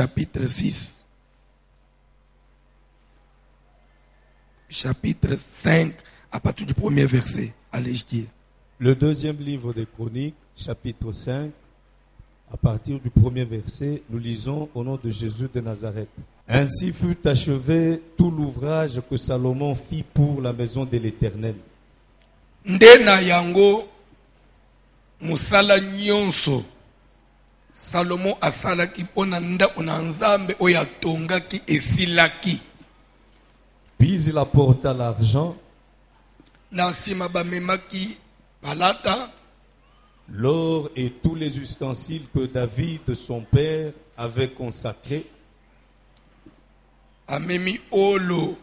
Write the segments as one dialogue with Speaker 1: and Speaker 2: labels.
Speaker 1: chapitre 6, chapitre 5, à partir du premier verset. Allez-je dire.
Speaker 2: Le deuxième livre des Chroniques, chapitre 5, à partir du premier verset, nous lisons au nom de Jésus de Nazareth. Ainsi fut achevé tout l'ouvrage que Salomon fit pour la maison de l'Éternel.
Speaker 1: Ndena yango musala nyonso Salomon asalaki pona ndako na Nzambe oyo atongaki esilaki.
Speaker 2: Puis il apporta l'argent,
Speaker 1: Na nsima bamemaki palata,
Speaker 2: l'or et tous les ustensiles que David, son père, avait consacrés.
Speaker 1: amemi olo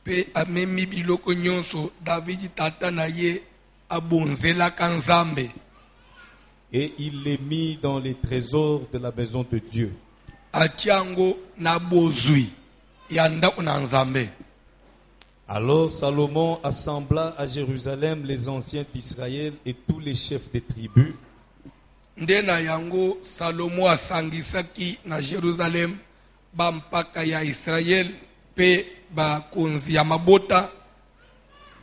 Speaker 1: pe amemi biloko nyonso David tata na ye abonzelaka Nzambe.
Speaker 2: Et il les mit dans les trésors de la maison de Dieu.
Speaker 1: Atiango na bozwi ya ndako na Nzambe.
Speaker 2: Alors Salomon assembla à Jérusalem les anciens d'Israël et tous les chefs des tribus.
Speaker 1: Ndena yango Salomo asangisaki na Jerusalem bampaka ya Israël pe bakonzi ya mabota,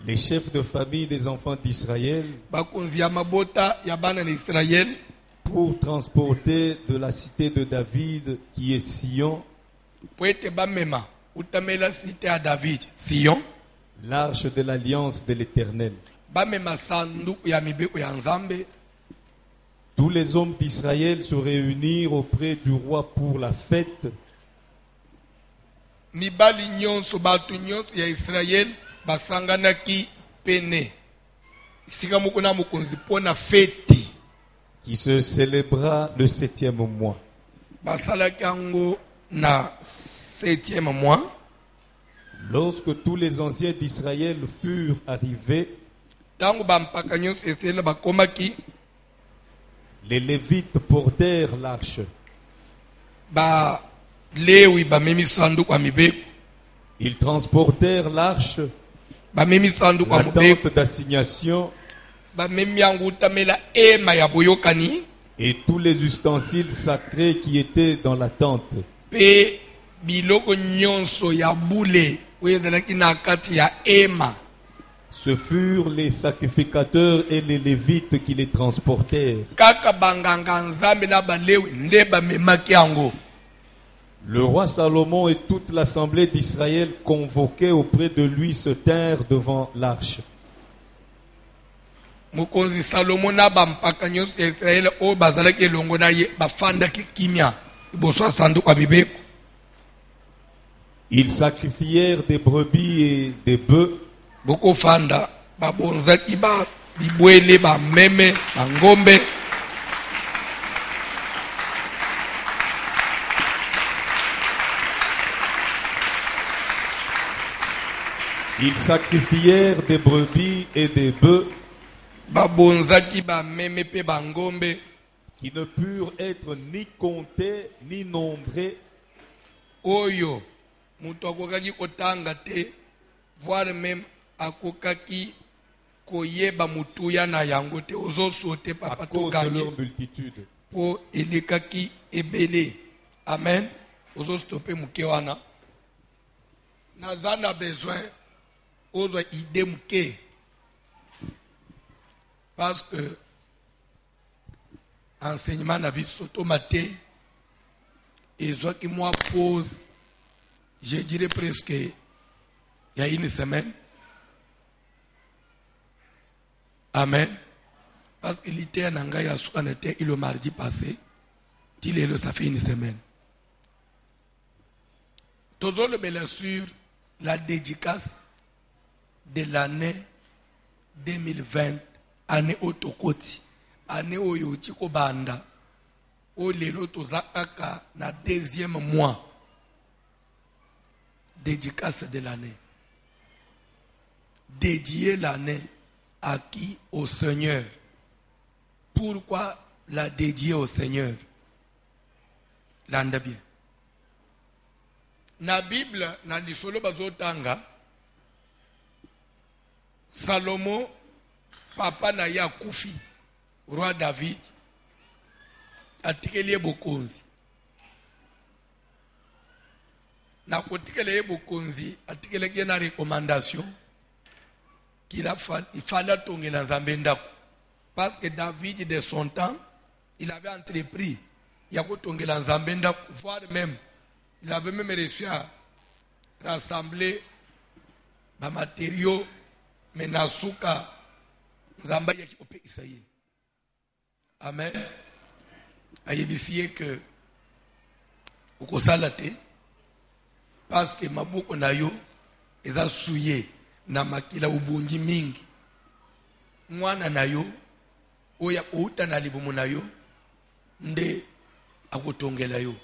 Speaker 2: Les chefs de famille des enfants d'Israël,
Speaker 1: bakonzi ya mabota ya bana na Israël,
Speaker 2: pour transporter de la cité de David, qui est Sion,
Speaker 1: po ete bamema utamela site ya David Sion,
Speaker 2: l'arche de l'alliance de l'Éternel.
Speaker 1: bamema sanduku ya mibeko ya Nzambe.
Speaker 2: Tous les hommes d'Israël se réunirent auprès du roi pour la fête.
Speaker 1: Mibali nyonso batu nyonso ya Israël basanganaki pene sika moko na mokonzi pona feti.
Speaker 2: Qui se célébra le 7e mois.
Speaker 1: Basalaki yango na 7e mois.
Speaker 2: Lorsque tous les anciens d'Israël furent arrivés,
Speaker 1: Tango bampaka nyonso Israël bakomaki,
Speaker 2: les Lévites portèrent l'arche.
Speaker 1: ba lewi bamemi sanduku ya mibeko,
Speaker 2: Ils transportèrent l'arche,
Speaker 1: bamemi sanduku ya
Speaker 2: la
Speaker 1: mobeko,
Speaker 2: tente d'assignation
Speaker 1: bamemi yango utamela ema ya boyokani
Speaker 2: et tous les ustensiles sacrés qui étaient dans la tente.
Speaker 1: pe biloko nyonso ya bule oyo ezalaki na kati ya ema.
Speaker 2: Ce furent les sacrificateurs et les Lévites qui les transportèrent.
Speaker 1: Kaka banganga Nzambe na balewi nde bamemaki yango.
Speaker 2: Le roi Salomon et toute l'assemblée d'Israël convoqués auprès de lui se tinrent devant l'arche.
Speaker 1: Mokonzi Salomo na bampaka nyonso ya Israël oyo bazalaki elongo na ye bafandaki kimia liboso ya sanduku ya mibeko.
Speaker 2: Ils sacrifièrent des brebis et des bœufs,
Speaker 1: Bokofanda babonzaki ba bibwele bameme bangombe.
Speaker 2: ils sacrifièrent des brebis et des bœufs
Speaker 1: Babonzaki bameme pe bangombe
Speaker 2: qui ne purent être ni comptés ni nombrés,
Speaker 1: oyo mutu akokaki kotanga te, voire même akokaki koyeba mutuya na yango te, ozosote
Speaker 2: à
Speaker 1: papa
Speaker 2: cause de
Speaker 1: toganye
Speaker 2: leur multitude.
Speaker 1: po elekaki ebele. Amen. Ozostope muke wana. Naza na besoin ozwa ide muke. Parce que enseignement na biso tomate ezwaki moi pause, je dirais presque il y a une semaine. Amen. Parce qu'il était en Angaï à Soukanete le mardi passé. Il ça fait une semaine. Toujours le bel sur la dédicace de l'année 2020, année Otokoti, année Oyotiko Banda, au lelo tozaka na deuxième mois. Dédicace de l'année. Dédier l'année à qui? Au Seigneur. Pourquoi la dédier au Seigneur? Landa bien. Na Bible, na lisolo bazotanga, Salomon, papa na ya kufi, roi David, atikeli bokonzi. na kotikele bokonzi atikele ke na recommandation qu'il il fallait atonga na Nzambe ndako. Parce que David de son temps, il avait entrepris il y a kotonga na Nzambe ndako, voire même il avait même réussi à rassembler des matériaux mais nasuka Nzamba yaki ope Isaïe. Amen. Ayebisiye que ukosala te parce que maboko na yo eza souillé na makila ubungi mingi. Mwana na yo oya outa na libumu na yo nde akotongela yo.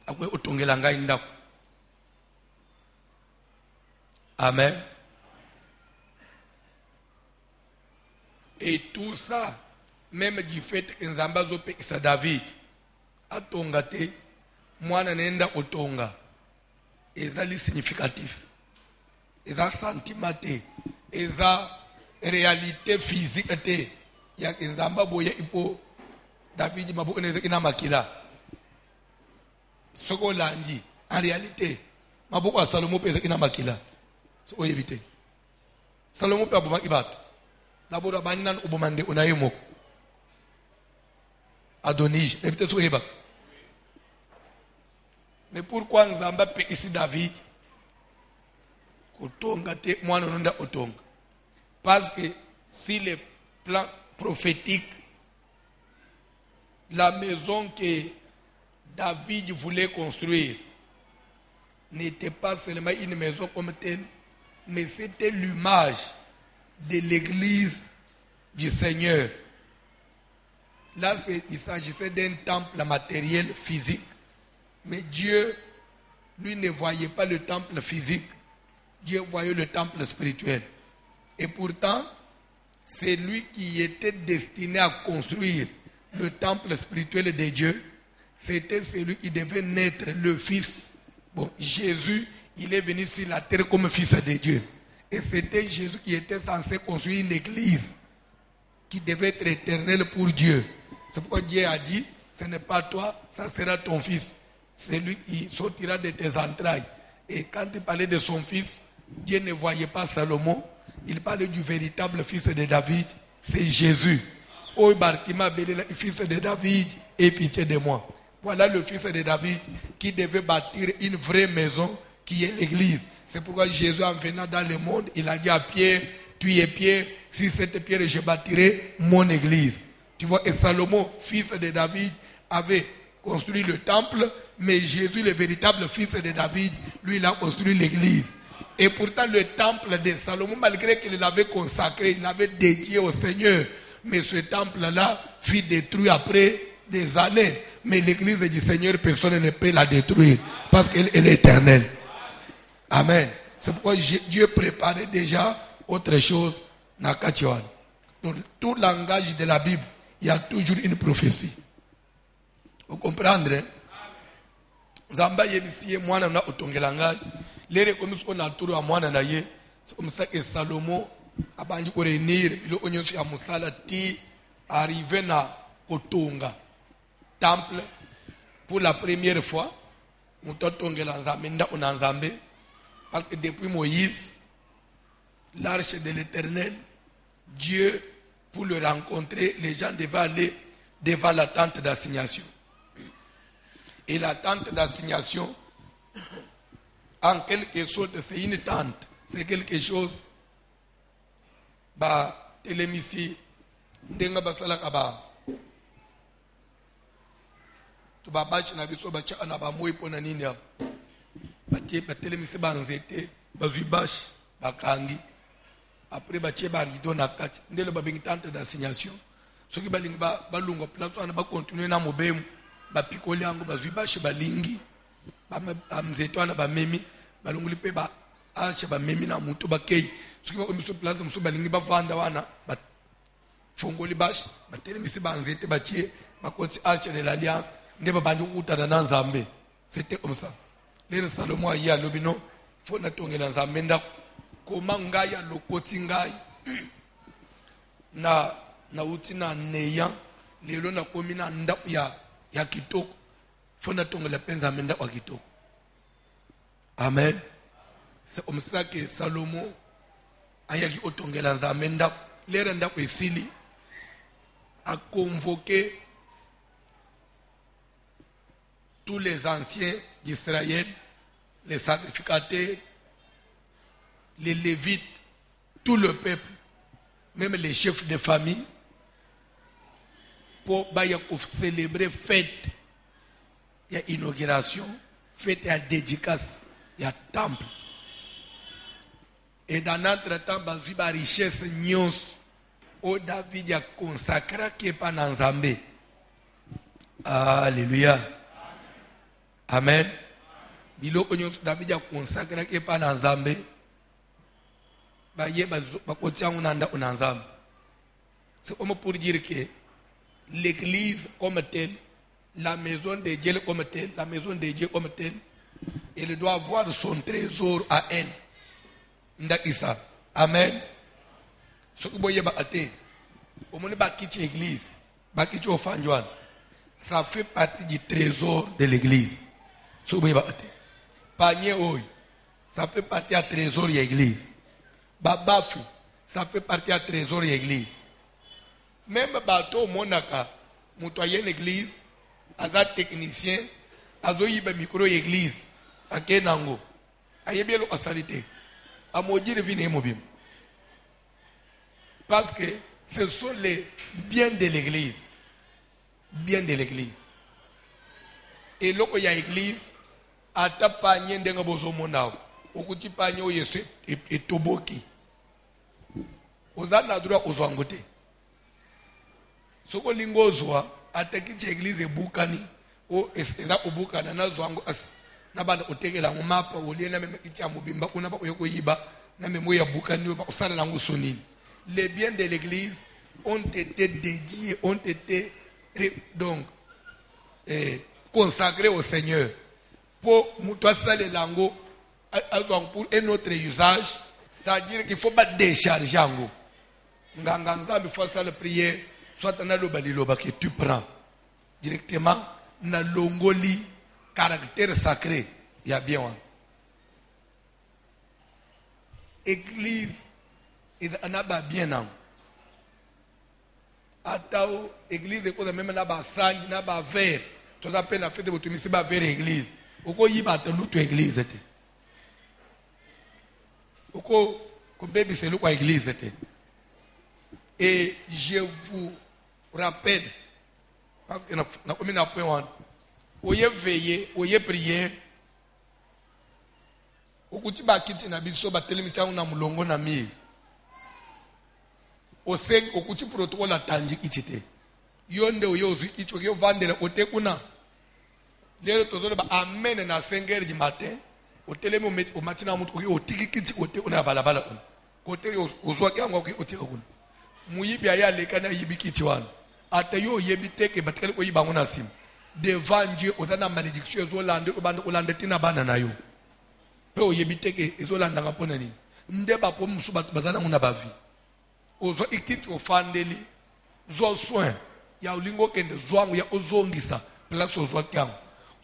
Speaker 1: Akwe otongela ngai ndako. Amen. Et tout ça, même du fait que Nzamba zope isa David, atonga te, mwana nenda otonga, ezali significatif, eza sentiment te, eza réalité physique te, ya Nzamba boye ipo David mabuko neze ina makila. Soko landi, en réalité, mabuko Salomo peze ina makila. Soko yebite. Salomo pe aboma ibato. D'abord, Baninan Obomande Onaïmoko Adonij, et peut-être Soheba. Mais pourquoi Nzamba pe ici David Kotonga te moi non Otonga? Parce que si le plan prophétique, la maison que David voulait construire n'était pas seulement une maison comme telle, mais c'était l'image de l'église du Seigneur. Là, il s'agissait d'un temple matériel physique. Mais Dieu, lui, ne voyait pas le temple physique. Dieu voyait le temple spirituel. Et pourtant, c'est lui qui était destiné à construire le temple spirituel de Dieu. C'était celui qui devait naître, le Fils. Bon, Jésus, il est venu sur la terre comme Fils de Dieu. Et c'était Jésus qui était censé construire une église qui devait être éternelle pour Dieu. C'est pourquoi Dieu a dit, ce n'est pas toi, ça sera ton fils. C'est lui qui sortira de tes entrailles. Et quand il parlait de son fils, Dieu ne voyait pas Salomon. Il parlait du véritable fils de David, c'est Jésus. Oh Bartima, fils de David, aie pitié de moi. Voilà le fils de David qui devait bâtir une vraie maison qui est l'église. C'est pourquoi Jésus, en venant dans le monde, il a dit à Pierre, tu es Pierre, si cette pierre, je bâtirai mon église. Tu vois, et Salomon, fils de David, avait construit le temple, mais Jésus, le véritable fils de David, lui, il a construit l'église. Et pourtant, le temple de Salomon, malgré qu'il l'avait consacré, il l'avait dédié au Seigneur, mais ce temple-là fut détruit après des années. Mais l'église du Seigneur, personne ne peut la détruire, parce qu'elle est éternelle. Amen. C'est pourquoi Dieu préparait déjà autre chose dans Katiwan. Dans tout langage de la Bible, il y a toujours une prophétie. Vous comprenez? Zamba yebisiye mwana na otongela lere komisiko na turu wa mwana na ye comme ça que Salomo abandi ko réunir bilo onyoso ya musala ti arrivé na kotonga temple pour la première fois mutotongela nzambe nda onanzambe. Parce que depuis Moïse, l'arche de l'Éternel, Dieu, pour le rencontrer, les gens devaient aller devant la tente d'assignation. Et la tente d'assignation, en quelque sorte, c'est une tente. C'est quelque chose. Bah, télémissi, ndenga basalaka ba. Tu vas bachi na biso bacha na ba moi pona nini ya. Batie batelemisi banzete bazui bashi bakangi après batie ba rideau na kati ndelo babengi tente d'assignation soki balingi balunga place wana ba continuer na mobemu ba pikoli yango bazui bashi balingi ba mzeto wana ba memi balunguli pe ba acha ba memi na mutu bakei soki ba komiso place muso balingi ba vanda wana ba fongoli bashi batelemisi banzete batie ba koti arche de l'alliance ndeba bandu utana na Nzambe. C'était comme ça. Les Salomon a lobino, faut na tongela Nzambe ndako. Comment ngaya lokoti ngai na utina neya lelo na komi na ndako ya kitoko. Faut na tongela penza ndako ya kitoko. Amen. C'est comme ça que Salomon ayaki otongela nzambe ndako lere ndako esili a convoqué tous les anciens d'Israël, les sacrificateurs, les lévites, tout le peuple, même les chefs de famille, pour célébrer fête, il y a inauguration, fête, il y a dédicace, il y a temple. Et dans notre temps, il y a une richesse nyons, où David a consacré qui est pas dans Zambé. Alléluia. Amen. Biloko nyonso David a consacré qui est pas dans Zambé. C'est comme pour dire que l'église comme telle, la maison de Dieu comme telle, la maison de Dieu comme telle, elle doit avoir son trésor à elle. Ndakisa. Amen. Ce que vous voyez, au moment de l'église, ça fait partie du trésor de l'église. Ce que vous voyez, panier, ça fait partie du trésor de l'église. Babafu, ça fait partie du trésor de l'église. Même bateau monaka, moutoyen l'église, aza technicien, azo yiba micro l'église, à Kenango, ayebie lo asalite, à maudire vine mobile. Parce que ce sont les biens de l'église. Biens de l'église. Et là, il y a l'église, à ta panier de bozo monao, au petit panier où il est toboki. Aux ânes droit aux angotés. Ce que l'ingozwa, attaquer l'église et boukani, ou eza obukana na zwango as na bana otekela ngomapa oli na meme kitya mobimba kuna ba yokoyiba na memo ya bukani ba osala nango sonini. Les biens de l'église ont été dédiés, ont été donc consacrés au Seigneur pour mutwasale lango pour un autre usage, c'est-à-dire qu'il faut pas décharger ango. Nganga nzambe faut ça le prier soit na loba liloba que tu prends directement na longoli caractère sacré il y a bien. Église il n'a pas bien non. Atao église est quoi même na ba sangi na ba verre. Tout à peine la fête de votre mission ba verre église. Oko yiba te l'autre église te. Oko ko baby c'est l'autre église te. Et je vous rappelle parce que na comme na point oye veiller, oye prier. Okuti ba kiti na biso ba telemisa na mulongo na miri. Oseng okuti protocole atanji kitite yonde oyozu kicho yo vandela otekuna lero tozole ba amen na 5h du matin otelemo met o matina mutu o tikikiti otekuna balabala kuna kote ozwa kyango ko otekuna muyibi aya lekana yibikiti wana ata yo yebiteke batakale ko yibango na sim devant Dieu ozana malédiction ezolande obande olande tina bana nayo pe o yebiteke ezolanda ngapona nini ndeba po musuba bazana nguna bavi ozo ikiti ofandeli zo soin ya ulingo kende zwangu ya ozongisa place ozwa kyango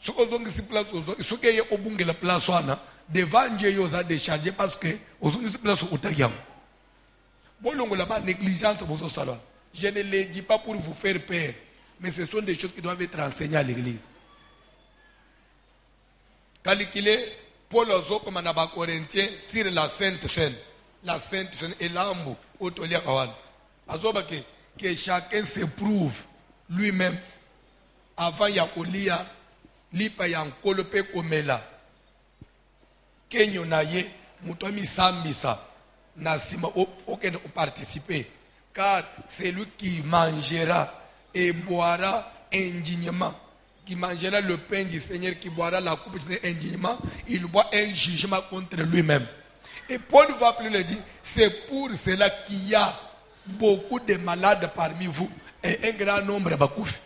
Speaker 1: soko ozongisi place ozwa isoke ye obungela place wana devant Dieu yo za décharger parce que ozongisi place otakyango bolongo la ba négligence bozo salon. Je ne le dis pas pour vous faire peur mais ce sont des choses qui doivent être enseignées à l'église. Calculez Paul ozo comme na ba Corinthiens sur la Sainte Seine. La Sainte Seine et l'ambo otolia kawan. Azoba que chacun se prouve lui-même avant ya kolia lipa ya nkolope komela. Kenyo na ye muto mi sambisa na sima aucun participer car c'est lui qui mangera et boira indignement. Qui mangera le pain du Seigneur, qui boira la coupe du Seigneur indignement, il boit un jugement contre lui-même. Et Paul va plus le dire, c'est pour cela qu'il y a beaucoup de malades parmi vous et un grand nombre de bakoufi.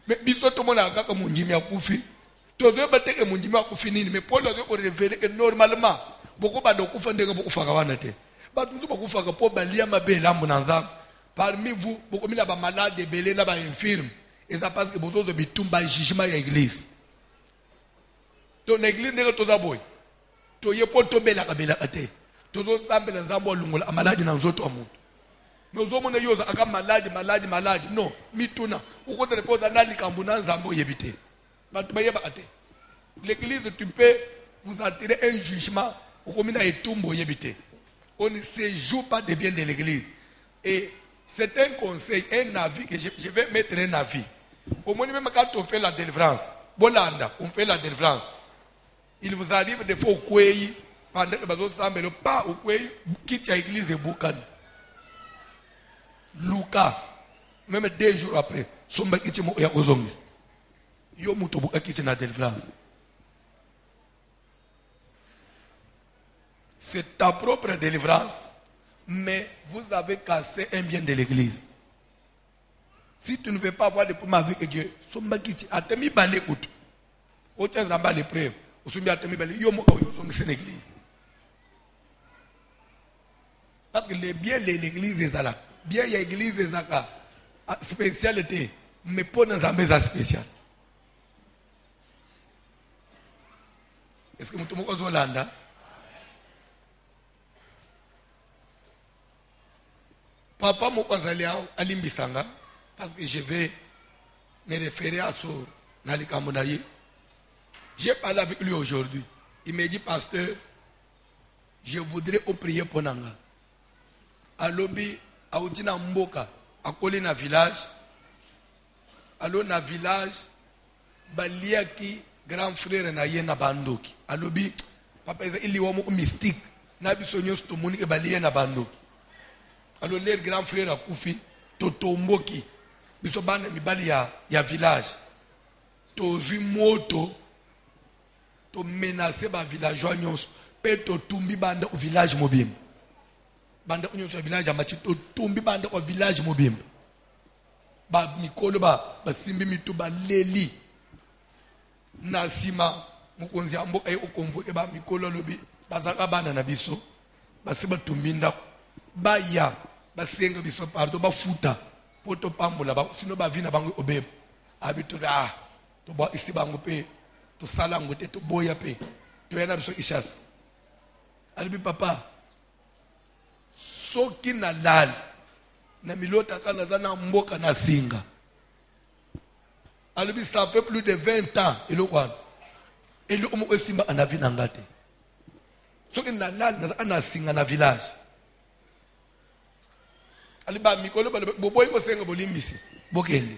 Speaker 1: Mais biso tout le monde a quand mon jimi a koufi. Tout le monde a que mon jimi a koufi nini. Mais Paul a révélé que normalement beaucoup de koufa ndenge beaucoup fakawanate. Ba tout beaucoup faka po balia mabe lambo nanzam. Parmi vous beaucoup mina ba malades belé na ba infirme. Et ça passe que vous avez bitumba jugement à l'église. Donc l'église n'est pas tout d'abord. toye po tobela kabela ate tozo sambela nzambo lungola amaladi na nzoto amuntu nozo mona yoza aka maladi no mituna ukote reposa nali kambuna nzambo yebite batu bayeba ate l'église tu peux vous attirer un jugement ukomina etumbo yebite on ne se joue pas des biens de l'église et c'est un conseil un avis que je vais mettre un avis au moins même quand on fait la délivrance bolanda on fait la délivrance il vous arrive des fois au kwei pendant que bazo sambelo pas au kwei quitte l'église boukan Luka même 2 jours après somba quitte mo ya kozongis yo muto buka quitte na délivrance c'est ta propre délivrance mais vous avez cassé un bien de l'église si tu ne veux pas avoir de problème avec Dieu somba quitte atemi balé out autant zamba les preuves usumbi atemi balé yo mo yo zongis l'église parce que les biens de l'église est là bien il y a l'église ezaka spécialité mais pas dans un maison spécial est-ce que mutu moko zolanda papa moko azali alimbisanga parce que je vais me référer à son nalikambo na ye j'ai parlé avec lui aujourd'hui il me dit pasteur je voudrais prier pour nanga alobi autina mboka akoli na village alo na village baliaki grand frère na ye na bandoki alobi papa eza ili womo mystique na biso nyonso tomoni ke balie na bandoki alo le grand frère akufi to tomboki biso bana mibali ya village tozwi moto to menacer ba villageois nyonso pe to tumbi banda au village mobimba banda kunyoso village amati to tumbi banda kwa village mobimba ba mikolo ba simbi mitu ba leli na sima mukonzi amboka ye okonvoke ba mikolo lobi bazaka bana na biso basiba tumbinda baya basenga biso pardo bafuta poto pambola ba sino ba vina bango obeba abitu to ba isi bango pe to sala ngote to boya pe to yana biso ishas alibi papa soki na lali na milota kana zana mboka na singa alibi ça fait plus de 20 ans elokwana elo omo esimba anavi na ngate soki na lali na singa na village aliba mikolo boboy ko senga bolimbisi bokende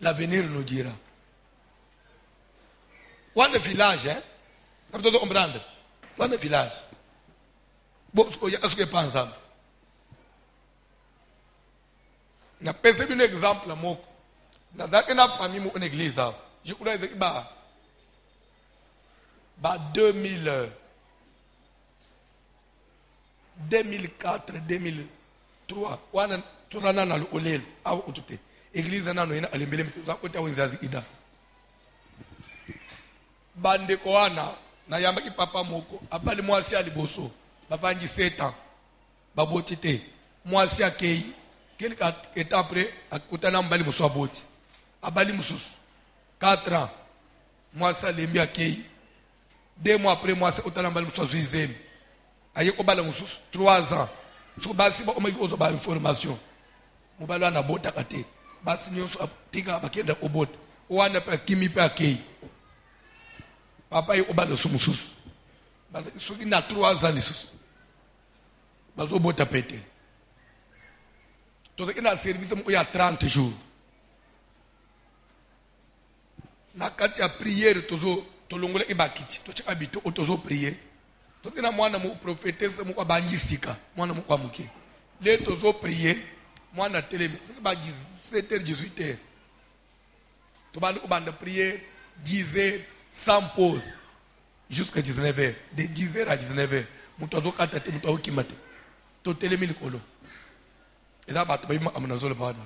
Speaker 1: l'avenir nous dira one village vous pouvez comprendre one village bon ce que pense na pese un exemple moko na dake na famille mo en église je crois que ba 2004 2003 wana tuzana na olel au utute église nano ina alimbele mtuza kota wenzazi ida bande ko wana na yamba ki papa moko abali mwasi aliboso bavangi 7 ans babotite mwasi akei quelques temps après akutana mbali muso aboti abali mususu 4 ans mwasi alembi akei 2 mois après mwasi utana mbali muso zuizemi aye ko bala mususu 3 ans so basi ba omaki ozo ba information mobalo ana bota kate basi nyonso tika bakenda obota wana pa kimi pa akei papa ye obala sumususu basi soki na 3 ans lisusu bazo bota pete tozo kina service mo ya 30 jours na kati ya prière tozo tolongola ibakiti tochaka bito tozo prier tozo kina mwana mu prophétesse mo kwa bangisika mwana mo kwa muke le tozo prier mwana telemi ba 17h 18h to ba banda prier 10h sans pause jusqu'à 19h de 10h à 19h mutozo kata te mutozo kimate to telemi likolo ela bato bayima amunazolo bana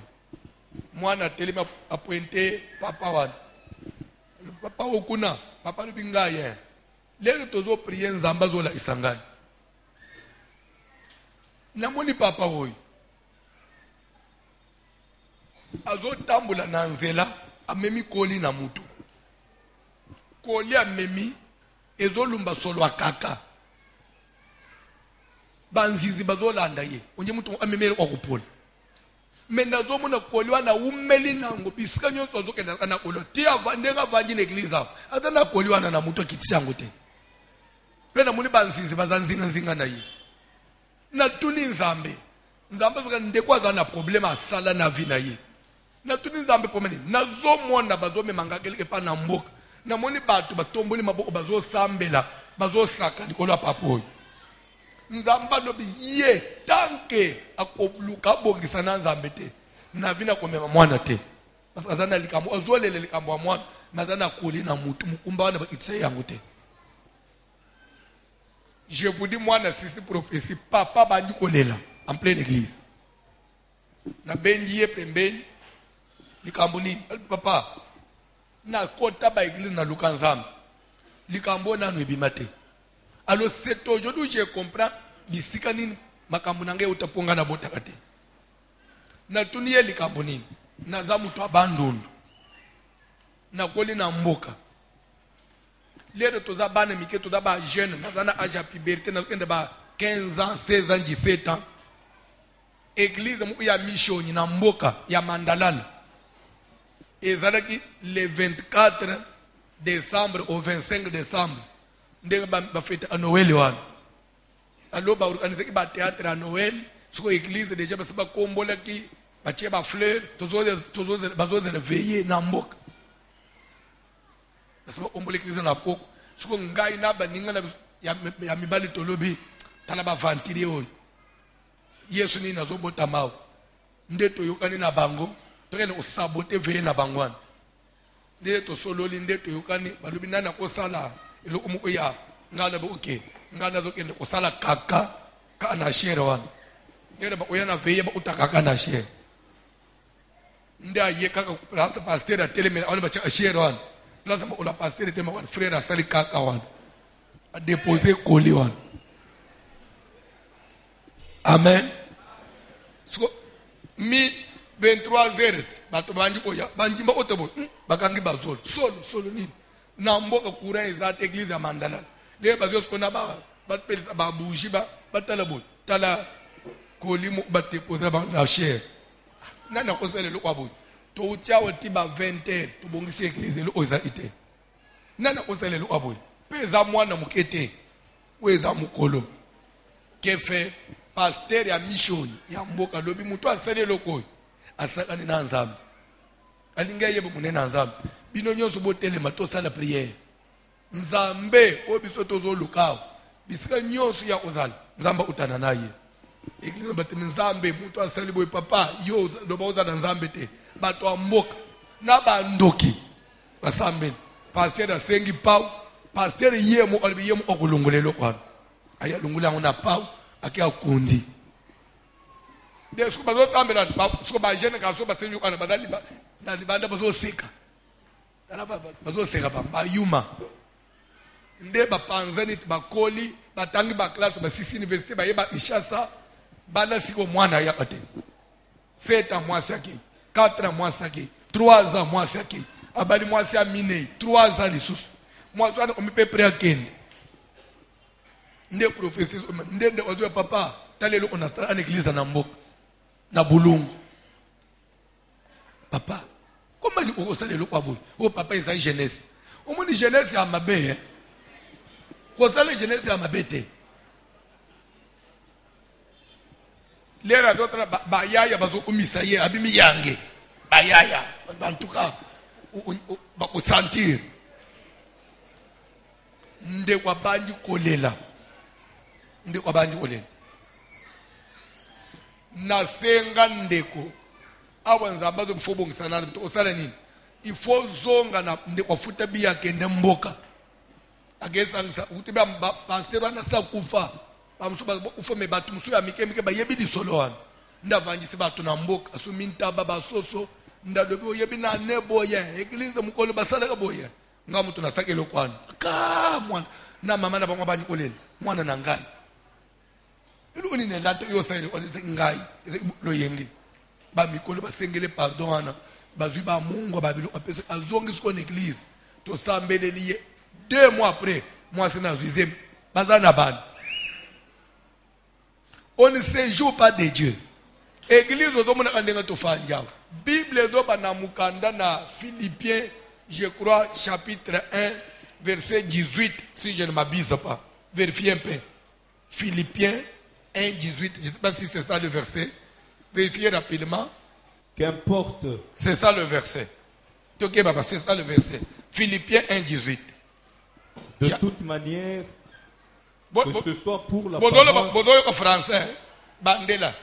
Speaker 1: mwana telemi apointe papa wana papa okuna papa lubingaye lelo tozo prier nzamba zola isangani namoni papa oyo azo tambula na nzela amemi koli na mutu koli amemi ezolumba solo akaka banzizi bazolanda ye unje mutu amemele kwakuphula mina zomuna koliwa na umeli nango bisika nyonso azokenda kana kolo tia vandenga vanji negliza atana koliwa na mutu akitsango te pena muni banzizi bazanzinga nzinga na ye na tuni nzambe zoka ndekwaza na problema asala na vi na ye na tuni nzambe pomeni nazomona bazome mangakeleke pa na mboka na moni batu batomboli maboko bazosambela bazosaka likolo papo nzamba lobi ye tanke akoluka bongisa na nzambe te na vina komema mwana te parce que azana likambo azolele likambo wa mwana mazana koli na mutu mukumba wana bakitse yango te. Je vous dis moi na sisi prophétie papa banji kolela en pleine église na benji ye pembeni likambo ni papa na kota ba église na luka nzambe likambo na no ebima te. Alors c'est aujourd'hui je comprends bisika nini makambo nange utaponga na botaka te na tuniye likambo nini na za mutu abandundu na koli na mboka lero toza bana mike toza ba jeune nazana âge ya puberté na kende ba 15 ans 16 ans 17 ans église mu ya mission na mboka ya Mandalala ezalaki le 24 décembre au 25 décembre ndenge ba fête à Noël wana alors ba organiser ba théâtre à Noël sur église déjà ba saba kombola ki ba tie ba fleur tozo bazoze veiller na mboka saba kombola église na poko sur ngai na ba ninga na ya mibali tolobi tala ba ventilier oyo Yesu ni nazo bota mawo ndeto yokani na bango tokende usabote veiller na bangwana ndeto sololi ndeto yokani balobi nana ko sala eloko moko ya ngana ba okay ngana zokende kusala kaka kana share wana ngene ba uyana veye ba utaka kana share nda ye kaka place pasteur a telemela wana ba share wana place ba ula pasteur tema wana frère asali kaka wana a déposer colis wana. Amen. So mi 23h bato banji oya banji ba otobo bakangi bazolo solo nini na mboka courant ezate église ya Mandalala le bazos kona ba pelisa ba bougie ba batala bo tala kolimo ba déposer ba la chair nana ko sele lo kwa bo to utia woti ba 20h to bongisi église lo oza ite nana ko sele lo kwa bo peza mwana mukete weza mukolo kefe pasteur ya mission ya mboka lobi mutu asele lokoi asakani na nzambe alinga yebo munena nzambe bino nyonso botelema tosala prière nzambe obiso tozolukawo bisika nyonso ya kozala nzamba utana naye église bato nzambe mutu asali boye papa yo loba ozala nzambe te bato amboka na bandoki basambeli pasteur asengi pau pasteur yemo alibi yemo okulungulelo kwano aya lungula ngona pau akia kundi de siko bazotambela siko ba jeune kaso basengi kana badali na libanda bazoseka bazoseka ba yuma nde bapanzani bakoli batangi ba classe ba 6 université ba yeba ishasa bana siko mwana ya kate 7 ans mwasi yake 4 ans mwasi yake 3 ans mwasi yake abali mwasi ya mine 3 ans lisusu mwasi wana omipe pre akende nde professeur nde wazo papa talelo on a ça en église na mboka na bulungu papa comment li okosala le kwa boy o papa eza jeunesse o moni jeunesse ya mabe ko sala jeunesse ya mabete lera d'autres bayaya bazo kumisa ye abimi yange bayaya en tout cas ba ko sentir nde kwa banji kolela nde kwa banji kolela nasenga ndeko awa nzamba zo mfobongisa nana osala nini il faut zonga na ndeko futa biya kende mboka agesa ngisa utiba pasteur ana sa kufa bamsuba ufa me batu musu ya mike ba yebi di solo wana ndavangisi batu na mboka asuminta baba soso ndadobi yebi na nebo ye église mukolo basala ka boye ngamu tunasakelo kwana ka mwana na mama na bangwa banyi kolela mwana na ngai eloni ne lata yo sa ngai lo yenge ba mikolo basengele pardon wana bazwi ba mungu babilo apese azongi siko église to sambeleliye 2 mois après Moi, c'est dans le Bazanaban. On ne se joue pas de Dieu. Église aux hommes de Fanja. Bible na Philippiens, je crois, chapitre 1, verset 18, si je ne m'abuse pas. Vérifiez un peu. Philippiens 1, 18. Je ne sais pas si c'est ça le verset. Vérifiez rapidement.
Speaker 2: Qu'importe.
Speaker 1: C'est ça le verset. Ok, papa, c'est ça le verset. Philippiens 1, 18.
Speaker 2: De toute manière, que ce soit pour la
Speaker 1: français. Bandela.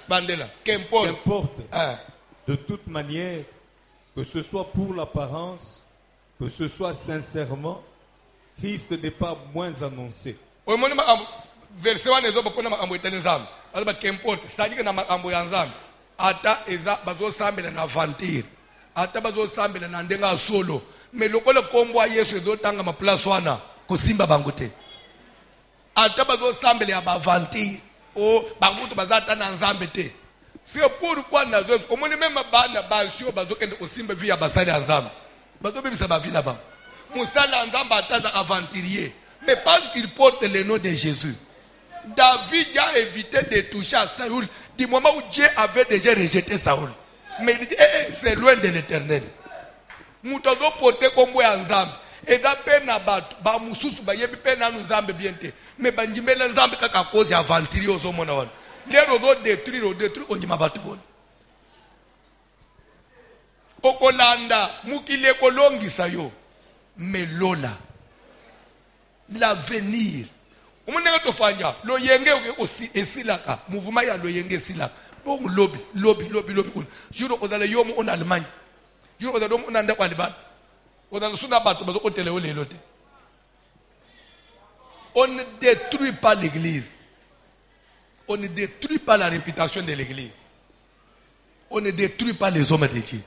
Speaker 2: Qu'importe. De toute manière, que ce soit pour l'apparence, que ce soit sincèrement, Christ n'est pas moins annoncé.
Speaker 1: Verset 1 qu'importe. Ça dit que ata eza bazo sambela na aventure. Ata bazo sambela na ndenga solo. Mais lokola kombo Yesu ezotanga ma place wana kosimba bangote. Ata bazo sambela ya aventure. Oh, bangutu bazata na nzambe te. C'est pourquoi nazo omoni même bana basio bazokende kosimba via basali nzambe. Bazo bebisa ba vina ba. Musala nzambe ataza aventurier. Mais parce qu'il porte le nom de Jésus. David a évité de toucher à Saül du moment où Dieu avait déjà rejeté Saül. Mais il dit, c'est loin de l'éternel. Mutazo porté comme un nzambe. Et d'après Nabat, ba mususu ba yebi pe na nzambe bien te. Mais ba njimela nzambe kaka cause aventurier ozo mona wana. Les rodo détruire onjima batu bon. Okolanda mukile kolongisa yo. Mais lola l'avenir. Umunenga tofanya lo yenge osi esilaka mouvement ya lo yenge esilaka bon lobby juro kozala yomo en Allemagne juro kozala yomo onanda kwa libana kozala suna bato bazo kotele olelo te. On ne détruit pas l'église, on ne détruit pas la réputation de l'église, on ne détruit pas les hommes de Dieu.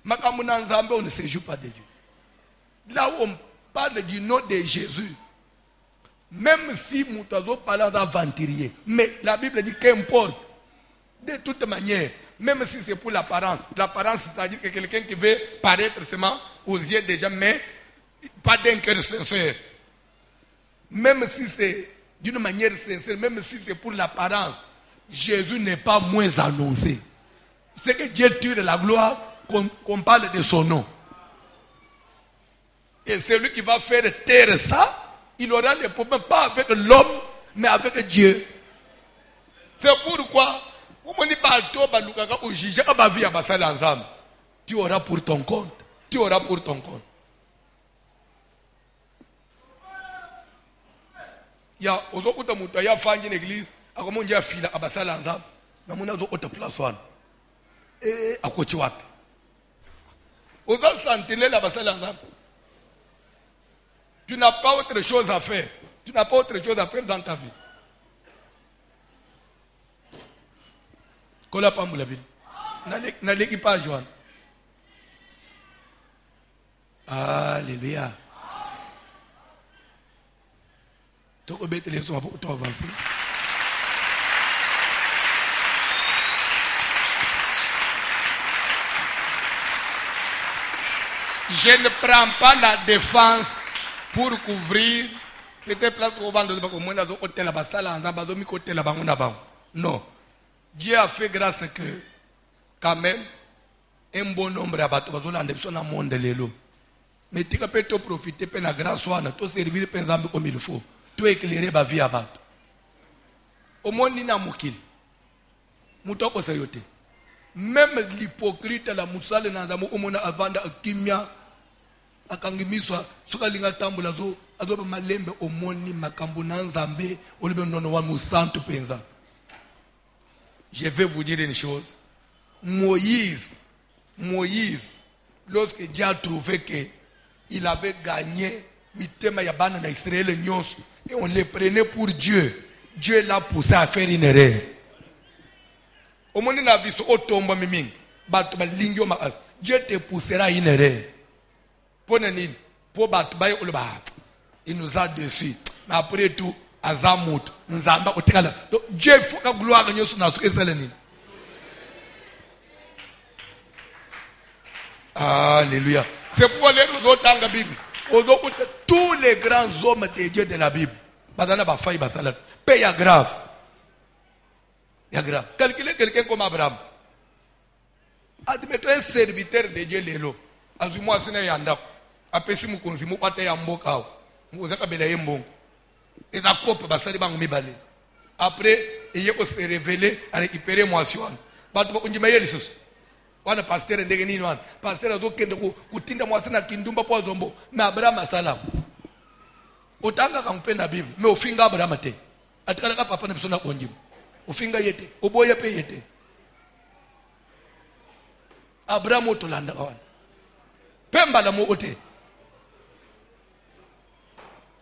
Speaker 1: Makamuna nzambe, on ne se joue pas de Dieu. Là où on parle du nom de Jésus, même si Moutazo parle d'aventurier, mais la Bible dit qu'importe, de toute manière, même si c'est pour l'apparence, c'est-à-dire que quelqu'un qui veut paraître seulement aux yeux des gens, mais pas d'un cœur sincère, même si c'est d'une manière sincère, même si c'est pour l'apparence, Jésus n'est pas moins annoncé. C'est que Dieu tire la gloire qu'on parle de son nom. Et celui qui va faire taire ça, il aura les problèmes pas avec l'homme, mais avec Dieu. C'est pourquoi, tu auras pour ton compte. Tu auras pour ton compte. Il y a il y a une église, il y a une fille, il y a une place. Et à côté de tu n'as pas autre chose à faire. Tu n'as pas autre chose à faire dans ta vie. Kola pambu la Bible. Na l'équipage Johan. Alléluia. Tu peux mettre les sons pour avancer. Je ne prends pas la défense pour couvrir peut-être place au vent de non. Dieu a fait grâce que quand même un bon nombre de bateaux dans le monde de l'élo. Mais tu peux te profiter de la grâce te servir comme il faut. Tu éclairer la vie à bateau. Au monde ni na mukil. Mutoko sayote. Même l'hypocrite la musale na zamu omona avanda kimia akangimiswa sukalinga tambula zo adoba malembe omoni makambo na nzambe olibe nono wa musantu penza. Je vais vous dire une chose. Moïse, lorsque Dieu a trouvé qu'il avait gagné mitema ya bana na Israël nyonso et on les prenait pour Dieu, Dieu l'a poussé à faire une erreur. Omoni na viso otomba miming batu balingyo maas Dieu te poussera à une erreur. Il nous a déçus. Mais après tout, Azamut, Nzamba, Otekala. Donc Dieu faut que gloire à Dieu sur notre Alléluia. C'est pourquoi les autres dans la Bible, tous les grands hommes de Dieu de la Bible, il y a grave. Il y a grave. Calculez quelqu'un comme Abraham. Admettons un serviteur de Dieu, Lélo. Azumwa Sina Yanda. Apesi Mukonzi, Mouate Yambokao. Mouzaka Belayembon. Et la coupe, Bassari Bang Mibale. Après, il y a se révélé à récupérer moi sur un. Batou Undimaye Lissus. Wana pasteur ndenge nini wana pasteur azokende kutinda mwasi na kindumba po zombo na Abraham asalam utanga kampenda Bible me ufinga Abraham te atikala ka papa na bisona konjima ufinga yete uboya pe yete Abraham otolanda wana pemba la mo ote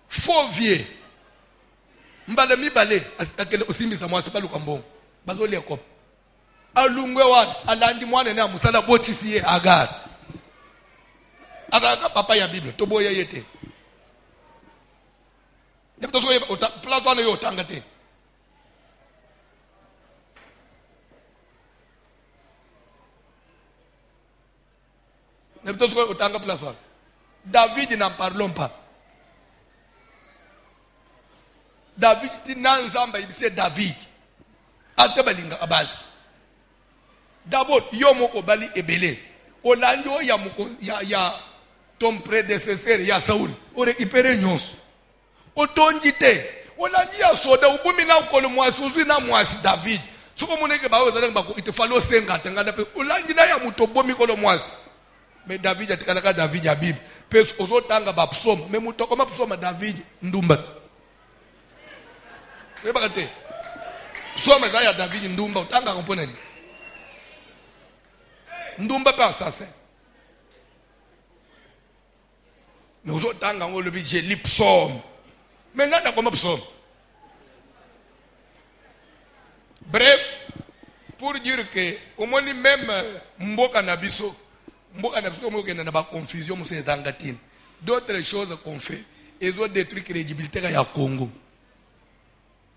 Speaker 1: faux vieux mbala mibale akele usimbisa mwasi baluka mbongo bazoli yakop alungwe wana alandi mwana na musala botisiye agar aga papa ya Bible to boya yete ndepto so place wana yo tangate ndepto so otanga place wana David n'en parlons pas. David tinanzamba ibise David atabalinga abazi. D'abord, yomoko bali ebele. Olanjo ya ton prédécesseur ya Saoul. O récupérer nyonso. Otonjite. Olanji ya soda ubumi na ukolo mwasi uzi na mwasi David. Suko moneke ba ozalanga bako itefalo senga tangana pe. Olanji na ya mutobomi kolo mwasi. Mais David atikana David ya Bible. Pes ozotanga ba psaume. Mais mutokoma psaume David ndumbat. Rebagate. Psaume ya David ndumba utanga kompona ni. Ndumba pas assassin. Nous autres on le budget les psaumes. Maintenant dans comment psaume. Bref, pour dire que au moins même mboka nabiso na ba confusion monsieur zangatine. D'autres choses qu'on fait, ils ont détruit crédibilité à Congo.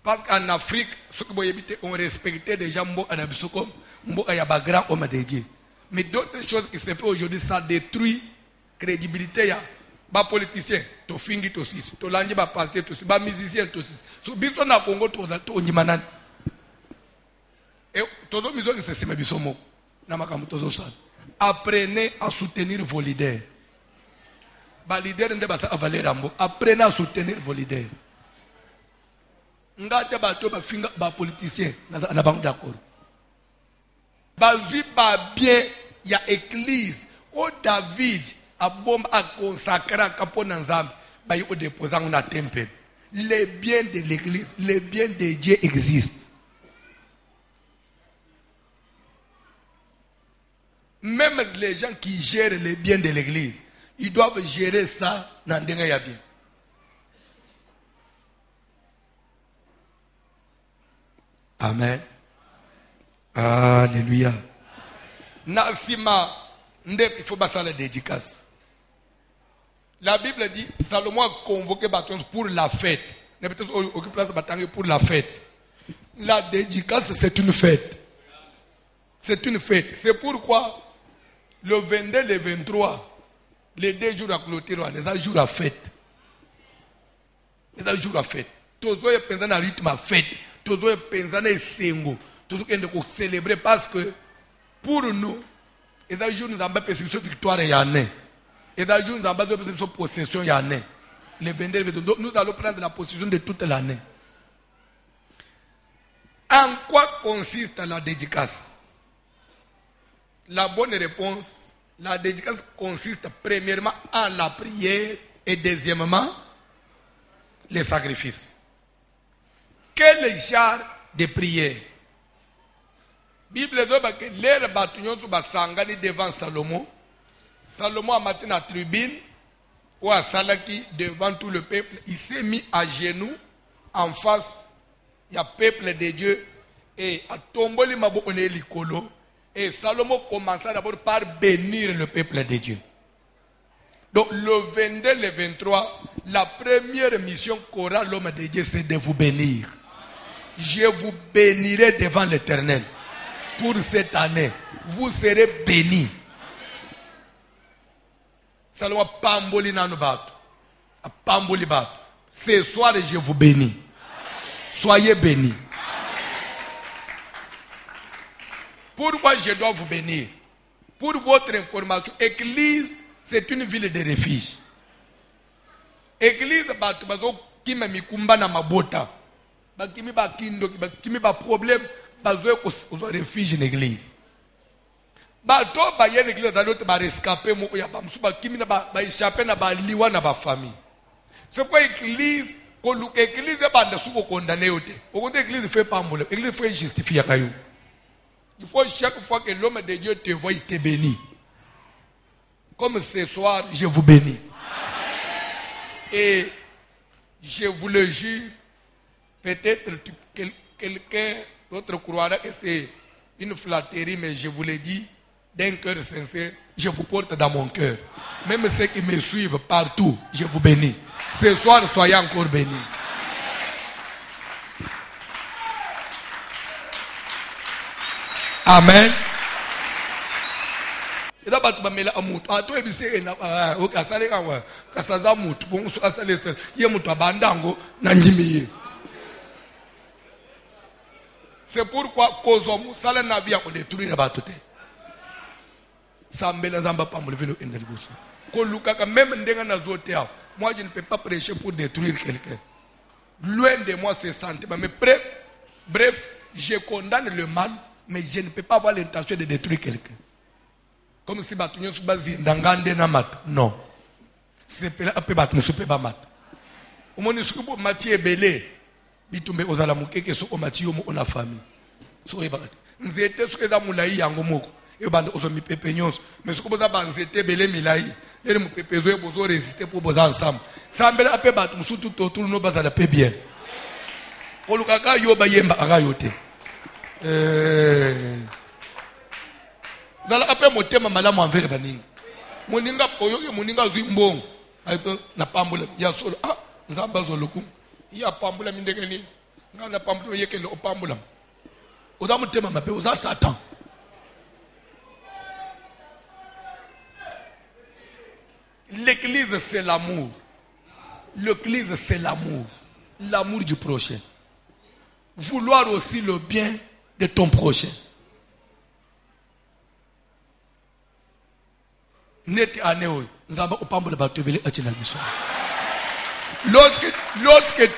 Speaker 1: Parce qu'en Afrique, ceux qui habiter on respectait déjà mboka nabiso comme mboka ya ba grand homme de Dieu. Mais d'autres choses qui se font aujourd'hui, ça détruit la crédibilité. Les politiciens, les fingi, les langues, les pasteurs, les musiciens, les bisons na Congo, les Onyimanan. Et tous les bisons qui se sont bisons, apprenez à soutenir vos leaders. Les leaders ne sont pas avaler Rambo. Apprenez à soutenir vos leaders. Ngate bato ba finga ba politiciens na banque d'accord. Bazui ba bien ya église o David a bombe a consacré kapona nzambe ba yi o déposer na temple. Les biens de l'église, les biens de Dieu existent. Même les gens qui gèrent les biens de l'église, ils doivent gérer ça dans des bien. Amen. Alléluia. Nasima, il faut passer la dédicace. La Bible dit, Salomon a convoqué Bâton pour la fête. Pour la fête. La dédicace, c'est une fête. C'est une fête. C'est pourquoi le 22, le 23, les 2 jours à clôture, les jours à fête. Les jours à fête. Tous les gens pensent à rythme à fête. Tous les gens pensent à sengo. Tous les gens célébrer parce que pour nous, les jours nous avons perception victoire et année. Et les jours nous avons perception possession et année. Les 22, le 23. Donc nous allons prendre la possession de toute l'année. En quoi consiste la dédicace? La bonne réponse, la dédicace consiste premièrement en la prière et deuxièmement, les sacrifices. Quel genre de prière? Bible dit que l'air batunion sur Basangani devant Salomon. Salomon a matin à tribune ou à Salaki devant tout le peuple. Il s'est mis à genoux en face du peuple de Dieu et a tombé les mabokone likolo. Et Salomon commença d'abord par bénir le peuple de Dieu. Donc le 22, le 23, la première mission qu'aura l'homme de Dieu, c'est de vous bénir. Je vous bénirai devant l'Éternel. Pour cette année, vous serez bénis. Salwa pamboli nanu bato. Pamboli bato. Ce soir, je vous bénis. Soyez bénis. Pourquoi je dois vous bénir? Pour votre information, Église, c'est une ville de refuge. Église, bato bazo kima mikumba na mabota. Bakimi ba kindo, bakimi ba problème, bazo ko refuge en église. Bato ba yen église za l'autre ba rescapé mo ya ba msuba kimi na ba échapper na ba liwa na ba famille. C'est quoi église? Ko lu église ba nda suko condamné yote. Au église fait pas mbole, église fait justifier kayo. Il faut chaque fois que l'homme de Dieu te voit, il te bénit. Comme ce soir, je vous bénis. Et je vous le jure, peut-être quelqu'un d'autre croira que c'est une flatterie, mais je vous le dis d'un cœur sincère, je vous porte dans mon cœur. Même ceux qui me suivent partout, je vous bénis. Ce soir, soyez encore bénis. Amen. Ida batu bamela amutu ato ebise na okasale kanwa kasaza mutu bonso asale sel ye mutu abandango na ndimiye. C'est pourquoi kozo musala na via ko détruire batu te. Sambela zamba pambole vino endelibuso. Ko lukaka même ndenga na zote hao. Moi je ne peux pas prêcher pour détruire quelqu'un. Loin de moi ce sentiment, mais bref, je condamne le mal. Mais je ne peux pas avoir l'intention de détruire quelqu'un. Comme si Batunyo Subazi Ndangande Namat. Non. C'est peu Batmusu Pebamat. Au moins, ce que Mathieu Belé, Bitumbe Ozalamuke, que ce que Mathieu on a famille. Nzete ce que za Moulaï Yangomoko. Et bande Ozomi Pepenyos. Mais ce que vous avez Nzete Belé Milaï. Et nous Pepezo et Bozo résister pour vos ensemble. Sambel a pe Batmusu tout autour, nous bazala pe bien. Olukaka Yoba Yemba Arayote. Zala ape motema malamu envers baninga. Moninga poyoke moninga zimbongo. Aipe na pambula ya solo. Ah, nzamba zoloku. Ya pambula mindeke ni. Ngana pambula yeke le opambula. Oda motema mabe oza Satan. L'église c'est l'amour. L'église c'est l'amour. L'amour du prochain. Vouloir aussi le bien de ton prochain. Lorsque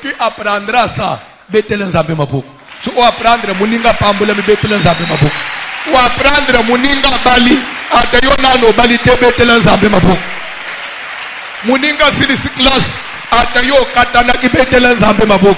Speaker 1: tu apprendras ça, tu vas apprendre Muninga Pambula ou apprendre Muninga Bali, Atayonano Bali Tebetelen Zambe Mabou. Muninga Silisi class, Atayo Katana Kibetelen Zambe Mabou.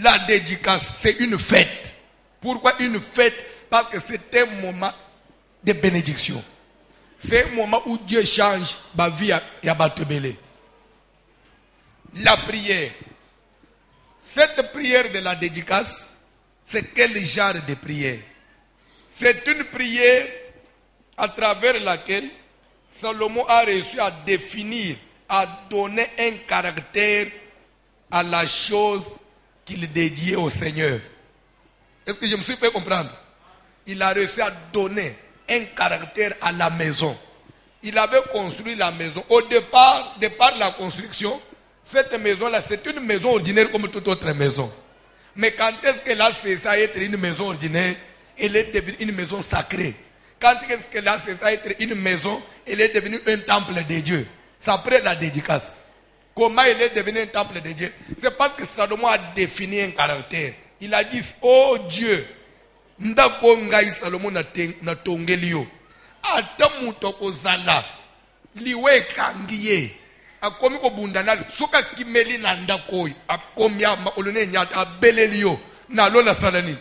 Speaker 1: La dédicace, c'est une fête. Pourquoi une fête? Parce que c'est un moment de bénédiction. C'est un moment où Dieu change ma vie à Batebele. La prière. Cette prière de la dédicace, c'est quel genre de prière? C'est une prière à travers laquelle Salomon a réussi à définir, à donner un caractère à la chose qu'il dédiait au Seigneur. Est-ce que je me suis fait comprendre? Il a réussi à donner un caractère à la maison. Il avait construit la maison. Au départ de la construction, cette maison-là, c'est une maison ordinaire comme toute autre maison. Mais quand est-ce qu'elle a cessé d'être une maison ordinaire? Elle est devenue une maison sacrée. Quand est-ce qu'elle a cessé d'être une maison? Elle est devenue un temple de Dieu. C'est après la dédicace. Comment elle est devenue un temple de Dieu? C'est parce que Salomon a défini un caractère. Il a dit, oh Dieu, ndako ngai Salomon na tongelio. Ata muto kozala liwe kangiye. Akomi ko bundanal soka kimeli na ndako akomi ama olone nyata abelelio na lola salani.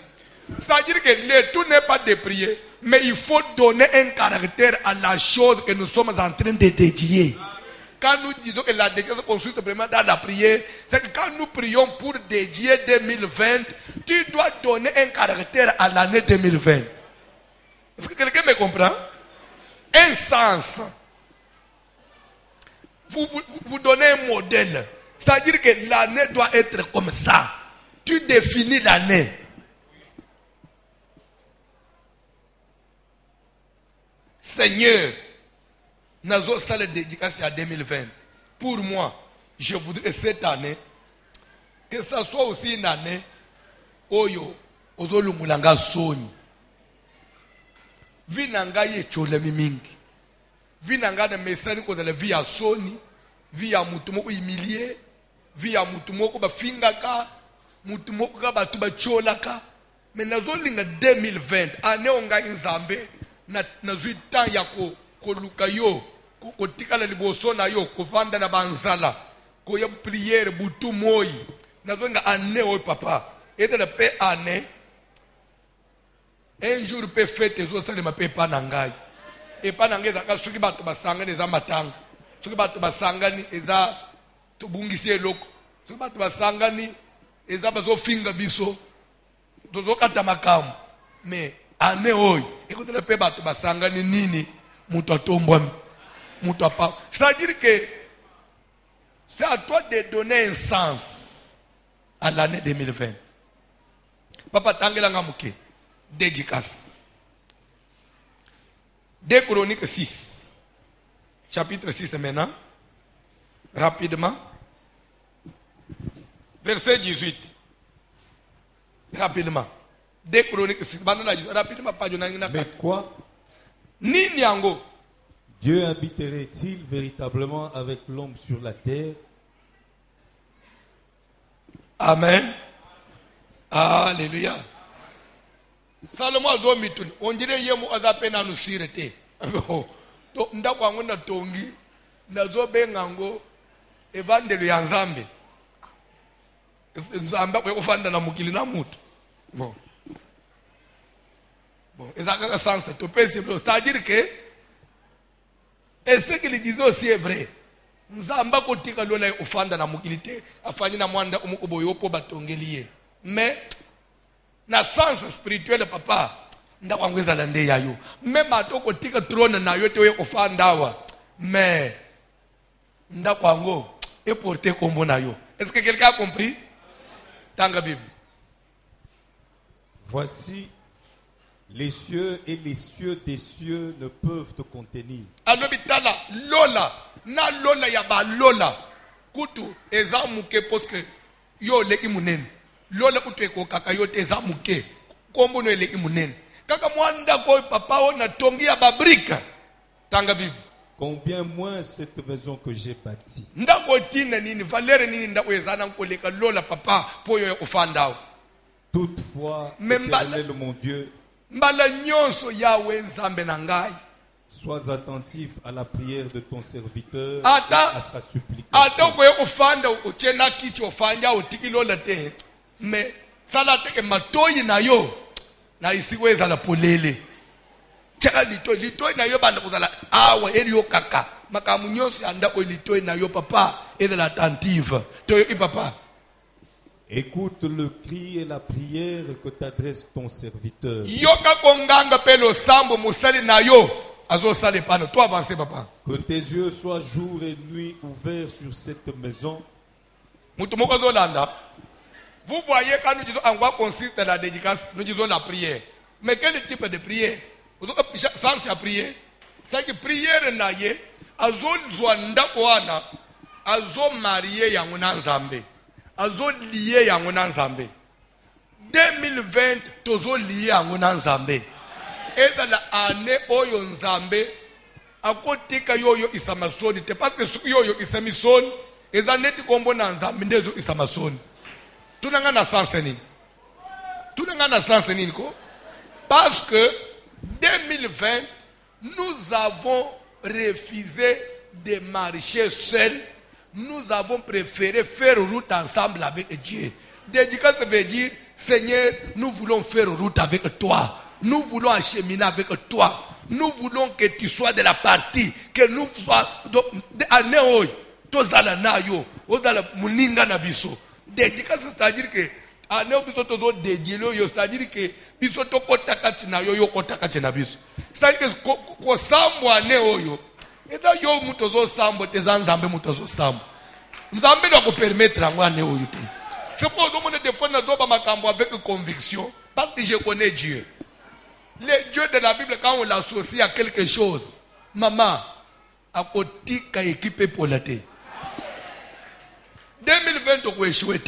Speaker 1: C'est-à-dire que tout n'est pas de prier, mais il faut donner un caractère à la chose que nous sommes en train de dédier. Quand nous disons que la dédication consiste vraiment dans la prière, c'est que quand nous prions pour dédier 2020, tu dois donner un caractère à l'année 2020. Est-ce que quelqu'un me comprend? Un sens. vous donnez un modèle. C'est-à-dire que l'année doit être comme ça. Tu définis l'année. Seigneur, nazo sale dédicace à 2020. Pour moi, je voudrais cette année que ça soit aussi une année oyo ozolumulanga soni. Vinanga ye chole mingi. Vinanga na mesani ko la vie ya soni, vie ya mutu moko humilié, vie ya mutu moko ba fingaka, mutu moko ka batu ba cholaka. Mais nazolinga 2020 année onga nzambe na zui temps ya ko luka yo, ko tikala liboso na yo, ko vanda na banzala, ko ya prière butu moi. Nazonga année o papa, et de la paix année. Un jour peut fête zo sale ma paix pa nangai. Et pa nangai za ka suki batu basanga ne za matanga. Suki batu basanga ni eza to bungisi eloko. Suki batu basanga ni eza bazo finga biso. Dozo kata makamu. Mais année oy, écoute le paix batu basanga ni nini muto atombwami. Muto apa. C'est-à-dire que c'est à toi de donner un sens à l'année 2020. Papa Tangela Ngamuke, dédicace. 2 Chroniques 6, chapitre 6 maintenant, rapidement. Verset 18, rapidement. 2 Chroniques 6, rapidement.
Speaker 2: Mais quoi?
Speaker 1: Nini yango?
Speaker 2: Dieu habiterait-il véritablement avec l'homme sur la terre?
Speaker 1: Amen. Alléluia. Salomon azo mituni. On dirait yemo azapena nusirete. To ndako ango na tongi nazo bengango evangelo ya Nzambe. Nzambe ko fanda na mukili na mutu. Bon. Bon, ezaka sens to pesi, c'est-à-dire que et ce qu'il disait aussi est vrai. Nzamba kotika lola ufanda na mukilite afanye na mwanda umukoboyo po batongeliye. Mais na sens spirituel papa ndakwangweza lande yayo. Même atoko tika trône na yote we ofandawa. Mais ndakwango et porter kombo na yo. Est-ce que quelqu'un a compris? Tanga Bible.
Speaker 2: Voici les cieux et les cieux des cieux ne peuvent te contenir.
Speaker 1: Alobitala lola na lola ya ba lola kutu ezamuke parce que yo leki munene lola kutu eko kaka yo te ezamuke kombo no leki munene kaka mwanda ko papa ona tongi ya babrika. Tanga Bible.
Speaker 2: Combien moins cette maison que j'ai bâtie.
Speaker 1: Ndako tina nini valere nini ndako ezana nkoleka lola papa po yo ofandao.
Speaker 2: Toutefois, Éternel mon Dieu,
Speaker 1: mbala nyonso yawe Nzambe na ngai,
Speaker 2: sois attentif à la prière de ton serviteur
Speaker 1: et
Speaker 2: à sa supplication.
Speaker 1: Ata ko ofanda uchena kiti ofanya otikilola te. Mais sala te matoyi na yo na isiweza la polele. Chaka litoi na yo banda kuzala awa eliyo kaka. Makamu nyonso anda ko litoi na yo papa et de l'attentive. To yo papa.
Speaker 2: Écoute le cri et la prière que t'adresse ton serviteur.
Speaker 1: Yoka konganga pelo sambo musali na yo azo sale pano. Toi avancer papa.
Speaker 2: Que tes yeux soient jour et nuit ouverts sur cette maison.
Speaker 1: Mutumoko zolanda. Vous voyez quand nous disons en quoi consiste la dédicace, nous disons la prière. Mais quel type de prière? Sans la prière. C'est que prière na ye azo zwanda wana azo marié yango na Nzambe. Azo lié yango na Nzambe. 2020 tozo lié yango na Nzambe. Et dans l'année oyo Nzambe akotika yoyo isamasoni te parce que yoyo isamisoni ezaneti kombo na Nzambe ndezo isamasoni. Tunanga na sens nini? Tunanga na sens nini ko? Parce que 2020 nous avons refusé de marcher seuls. Nous avons préféré faire route ensemble avec Dieu. Dédicace veut dire, Seigneur, nous voulons faire route avec toi. Nous voulons acheminer avec toi. Nous voulons que tu sois de la partie. Que nous sois dédicace, c'est-à-dire que c'est-à-dire que c'est-à-dire que Eta yo mutozo sambo te zanzambe mutozo sambo. Nzambe doit permettre à moi néo yuté. C'est pour que je défende zoba makambo avec conviction parce que je connais Dieu. Le Dieu de la Bible quand on l'associe à quelque chose, maman a côté ka équipé pour la terre. 2020 on va échouer.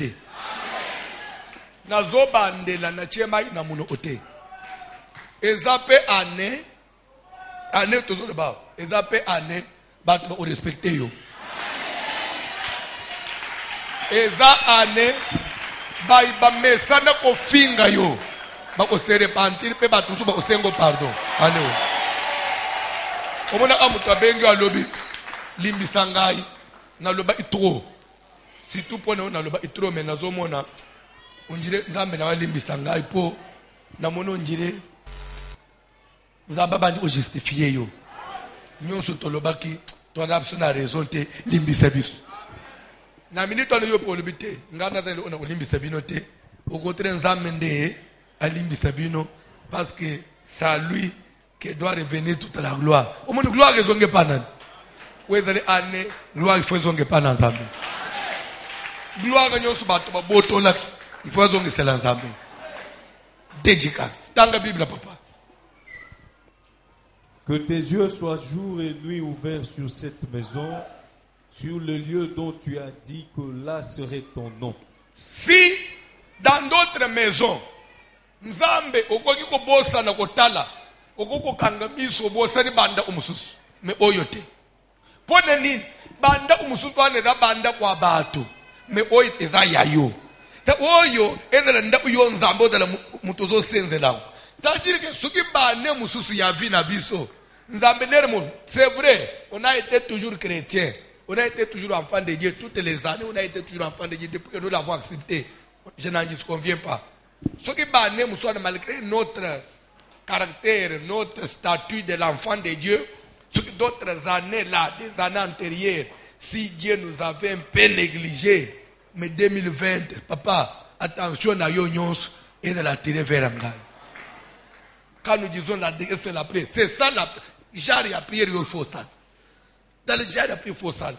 Speaker 1: Na zoba ndela na chema na muno ote. Ezape année toujours le bas. Ezape année bat on respecter yo. Eza année ba mesana ko finga yo. Ba ko se repentir pe ba tusu ba ko sengo pardon. Année. Omona amuto abengi alobi limbisa ngai na loba itro. Surtout pour nous na loba itro mais nazo mona on dirait nzambe na limbisa ngai po na mono on dirait nzamba bandi ko justifier yo. Nyonso tolobaki to na absona raison te limbisa biso. Na minute on yo pour libité ngana za on limbisa bino te au contraire nzambe nde alimbisa bino parce que c'est à lui que doit revenir toute la gloire. Au monde gloire ezonge pa nani. Wezali ane gloire il faut ezonge pa na nzambe. Gloire nyonso bato ba botola il faut ezonge c'est la nzambe. Dédicace. Tanga Bible papa.
Speaker 2: Que tes yeux soient jour et nuit ouverts sur cette maison, sur le lieu dont tu as dit que là serait ton nom.
Speaker 1: Si dans d'autres maisons, Nzambe okoki ko bossa na kotala, okoko kanga biso bossa ni banda umususu, me oyote. Pone nini banda umususu ane da banda kwa bato, me oyo eza yayo. Ta oyo ezela nda uyo Nzambe odala mutozo senzelango. C'est-à-dire que soki bane mususu ya vi na biso, Nzambe lermo, c'est vrai, on a été toujours chrétien. On a été toujours enfant de Dieu toutes les années. On a été toujours enfant de Dieu depuis que nous l'avons accepté. Je n'en disconviens pas. Ce qui est malgré notre caractère, notre statut de l'enfant de Dieu, d'autres années là, des années antérieures, si Dieu nous avait un peu négligé, mais 2020, papa, attention à Yonyons et de la tirer vers Angaï. Quand nous disons la prière, c'est la prière. C'est ça la prière. Genre, il y a prière, il faut ça. Dans le jardin, il faut ça.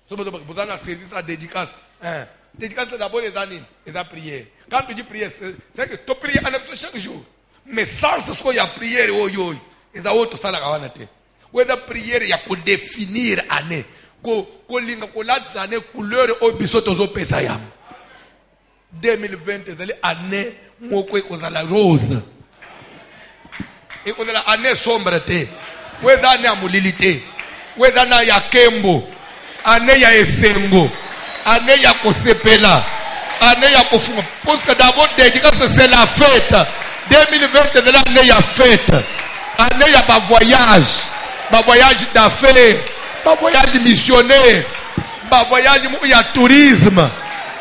Speaker 1: Vous avez un service à dédicace. Dédicace, c'est d'abord les années, les prières. Quand tu dis prière, c'est que tu pries chaque jour. Mais sans ce qu'il y a prière, il y a autre ça. Ou la prière, il y a qu'à définir année. Qu'au linga, qu'au lade, c'est année couleur au bisou, tozo pesayam. 2020, c'est l'année, moi, qu'on la rose. Et qu'on a l'année sombre, ou l'année à moulilité. Whether na ya kembo, ane ya esengo, ane ya kosepela, ane ya kofunga. Parce que d'abord, c'est la fête. 2020, c'est l'année ya fête. Année ya ba voyage d'affaires, ba voyage missionnaire, ba voyage ya tourisme.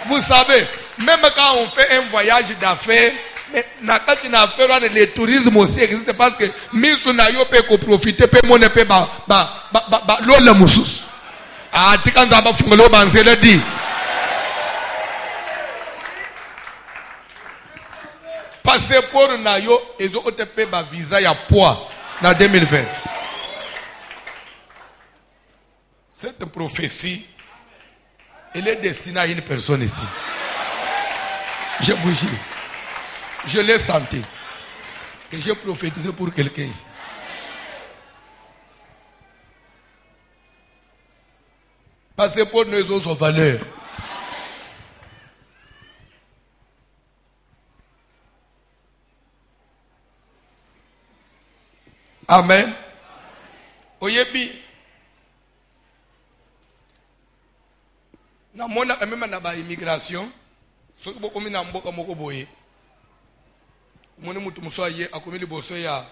Speaker 1: Vous savez, même quand on fait un voyage d'affaires, mais le tourisme aussi existe parce que misu na yo pe ko profiter pe mone pe ba lola musus tikanza ba fungelo banzela di passeport na yo ezo otepe ba visa ya poids na 2020. Cette prophétie elle est destinée à une personne ici. Je vous jure. Je l'ai senti. Que j'ai prophétisé pour quelqu'un ici. Passeport nous autres valeurs. Amen. Oyebi. Na mona même na ba immigration. Ce que beaucoup mina mboka moko boye. Moni mutu musoye akomeli boso ya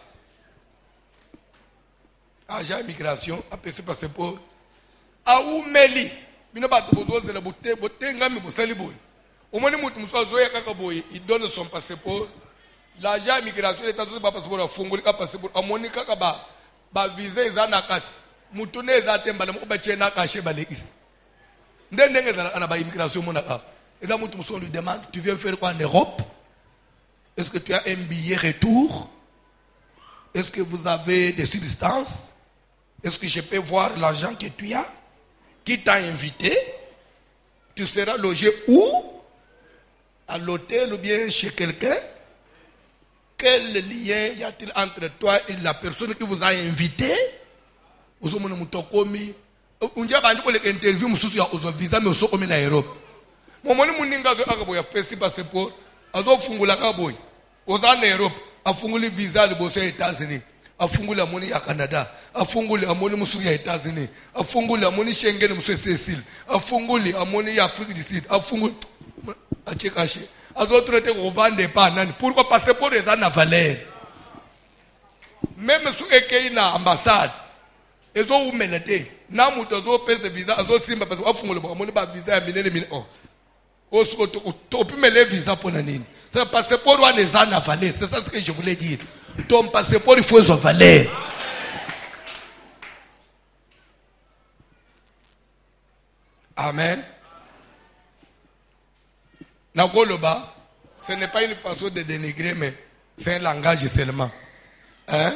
Speaker 1: agent immigration apesi passeport a umeli bino bato bozozela botenga mi bosali boye. Omoni mutu musoye kaka boye, il donne son passeport. L'agent immigration est toujours pas passeport a fungoli ka passeport amoni kaka ba visa ezana kati. Mutu ne zatemba mo ba chena ka sheba lekisi. Ndenge za ana ba immigration mona ka. Et là mutu muso lui demande, tu viens faire quoi en Europe? Est-ce que tu as un billet retour? Est-ce que vous avez des substances? est-ce que je peux voir l'argent que tu as? Qui t'a invité? Tu seras logé où? À l'hôtel ou bien chez quelqu'un? Quel lien y a-t-il entre toi et la personne qui vous a invité? Vous avez interview visa mais aussi en Europe. Momoni muninga zo akaboya pesi passeport azo fungula kaboy. Oza na Europe afunguli visa liboso ya États-Unis. Afunguli amoni ya Canada. Afunguli amoni musu ya États-Unis. Afunguli amoni Schengen musu Cecil. Afunguli amoni ya Afrique du Sud. Afunguli achekache. Azo traité ko vendre pas nani. Pourquoi passeport est dans la valeur? Même sous ekei na ambassade. Ezo umelete. Na mutu azo pese visa azo simba parce afunguli amoni ba visa ya minene minene. Oh. Osko topimele visa pour nani? C'est passeport ou les ans à valeur. C'est ça ce que je voulais dire. Ton passeport il faut sa valeur. Amen. Nakoloba, ce n'est pas une façon de dénigrer, mais c'est un langage seulement. Hein?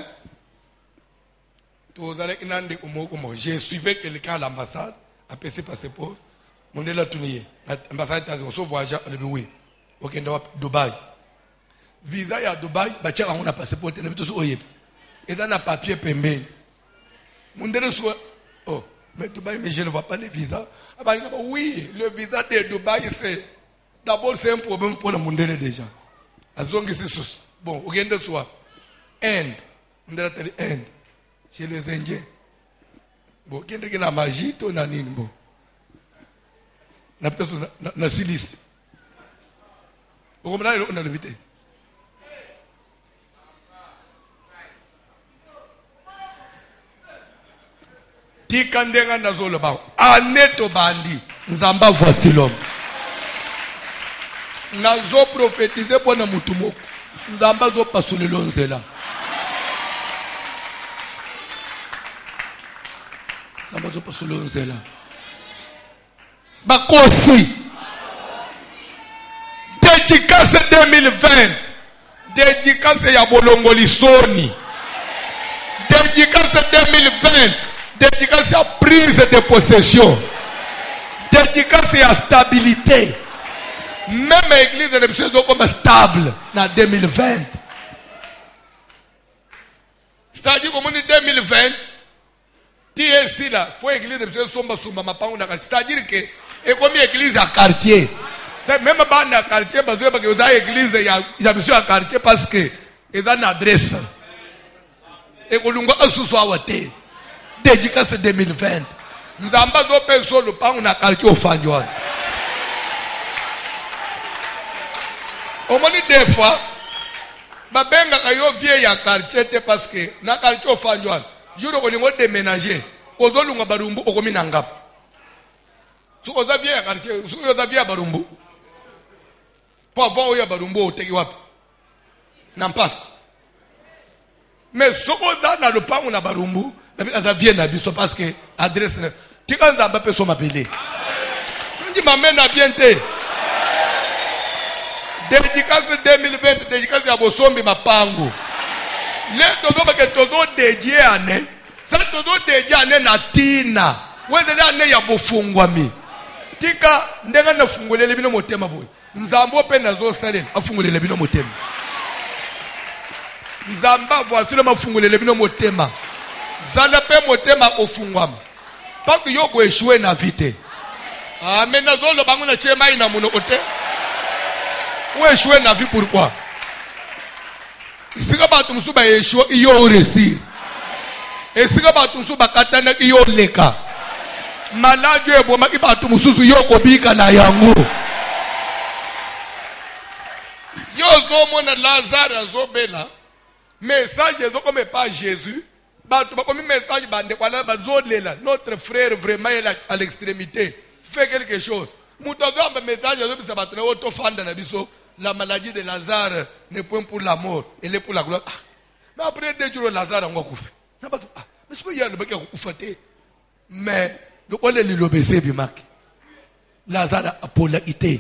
Speaker 1: Je suivais quelqu'un à l'ambassade, à PC passeport. Mon est là tout nié. L'ambassade États-Unis, on voyage à oui. Ok, Dubaï. Visa à Dubaï, bah tiens, on a passeport, on a tout ça. Et dans un papier pembé. Mon est soit, oh, mais Dubaï, mais je ne vois pas les visas. Ah bah, oui, le visa de Dubaï, c'est d'abord c'est un problème pour le monde déjà. Bon, au gain de soi, Inde, on a dit Inde, chez les Indiens. Bon, qui est la magie, ton anine, bon. Na peut-être na silice. Au moment on a l'évité. Tikandenga nazolo ba. Aneto bandi. Nzamba voici l'homme. Nazo prophétiser pour na mutumoko. Nzamba zo pasulelo nzela. Nzamba zo pasulelo nzela. Bakosi. Dédicace 2020. Dédicace ya bolongolisoni. Dédicace 2020. Dédicace à prise de possession. Dédicace à stabilité. Même l'église de l'Église comme stable en 2020. C'est-à-dire comme on dit 2020, tu es ici là, il faut l'église de l'Église c'est-à-dire que et comme l'église à quartier. C'est même pas dans le quartier parce que vous avez l'église il y a besoin à quartier parce que ils ont une adresse. Et que l'on a sous awate. Dédicace 2020. Nous avons pas de personne le pas on a quartier au Fanjoan. Au moins des fois, babenga kayo vieille à quartier parce que na quartier au Fanjoan. Jour où on déménager, ozolunga barumbu okomina ngap. Su ozavie ya quartier, su ozavie ya barumbu. Pour avoir oya barumbu oteki wapi. N'importe. Mais ce qu'on a dans le pas on a barumbu, ça vient na biso parce que adresse tu quand ça va personne m'appeler. Tu m'amènes à bien te. Dédicace 2020, dédicace à Bosombi Mapango. Les tozo que tozo dédié année, ça tozo dédié année na tina. Ouais de l'année ya bofungwami. Tika ndenga na fungolele bino motema boy. Nzambo pe nazo salen afungolele bino motema. Nzamba voiture mafungolele bino motema. Zana pe motema ofungwama. Pas que yoko échoué na vite. Amen nazo lo bango na chema ina muno ote. Ou échoué na vie pourquoi? Si ka ba tumsu ba échoué iyo réussir. Et si ka ba tumsu ba katana iyo leka. Malade e boma ki ba tumsu yo kobika na yango. Yo zo mona Lazare zo bela. Message zo comme pas Jésus. Comme message bande kwala bazolela notre frère vraiment est à l'extrémité fait quelque chose mutozo amba message zo bisa batona auto fanda na biso la maladie de Lazare n'est point pour la mort elle est pour la gloire mais après 2 jours Lazare ngwa kufa na bato mais c'est pas yalo baki kufa te mais le ole lilobese bimaki Lazare apola ité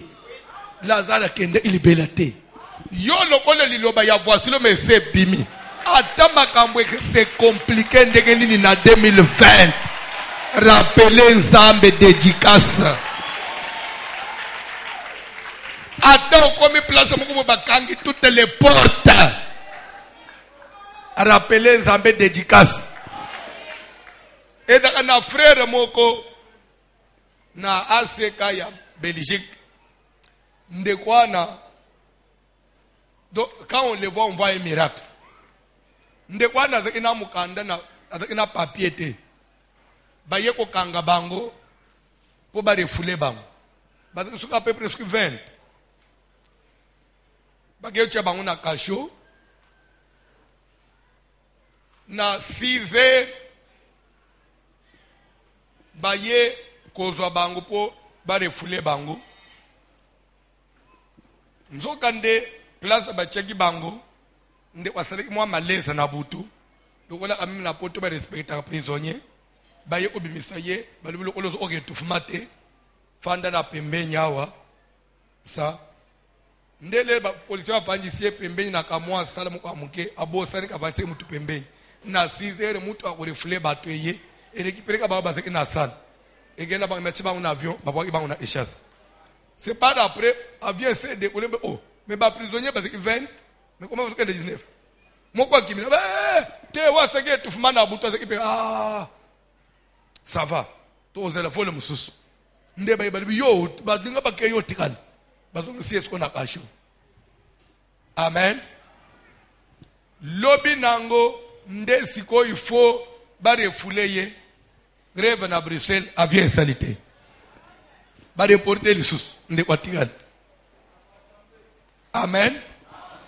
Speaker 1: Lazare kende ilibelate yo le ole liloba ya voiture mais c'est bimi ata makambo c'est compliqué ndenge nini na 2020. Rappelez Nzambe dédicace. Ata comme place moko bakangi toutes les portes. Rappelez Nzambe dédicace. Et dans un frère moko na ACK ya Belgique. Ndekwana. Donc quand on le voit, on voit un miracle. Ndekwana zakina mukanda na zakina papier te. Baye ko kanga bango po ba refoule bango. Parce que ce à peu presque 20. Baye tcha bango na kasho. Na 6 heures baye kozwa bango po ba refoule bango. Nzokande place ba cheki bango nde wasaleki mwa malaise na butu. Lokola kami na poto ba respecta prisonnier. Baye obimisa ye balibilo kolozo oke tufumate fanda na pembeni awa sa ndele ba polisi wa fanjisi pembeni na kamwa sala mu kwamuke abosa ni kavanse mutu pembeni na 6 heures mutu akorefule bato ye erekipeleka ba bazeki na sala egenda ba mechi ba na avion ba ba na échasse. C'est pas d'après avion c'est décoller oh mais ba prisonnier bazeki 20 mais comment vous êtes 19 moko kimina te wa sege tufumana butu azeki pe ça va. Tous les fois le musus. Ndeba ibali yo badinga bakeyo tikana. Bazonga sies kona kasho. Amen. Lobi nango nde siko il faut ba refoule ye. Grève na Bruxelles avion salité. Ba reporter les sous nde kwatikana. Amen.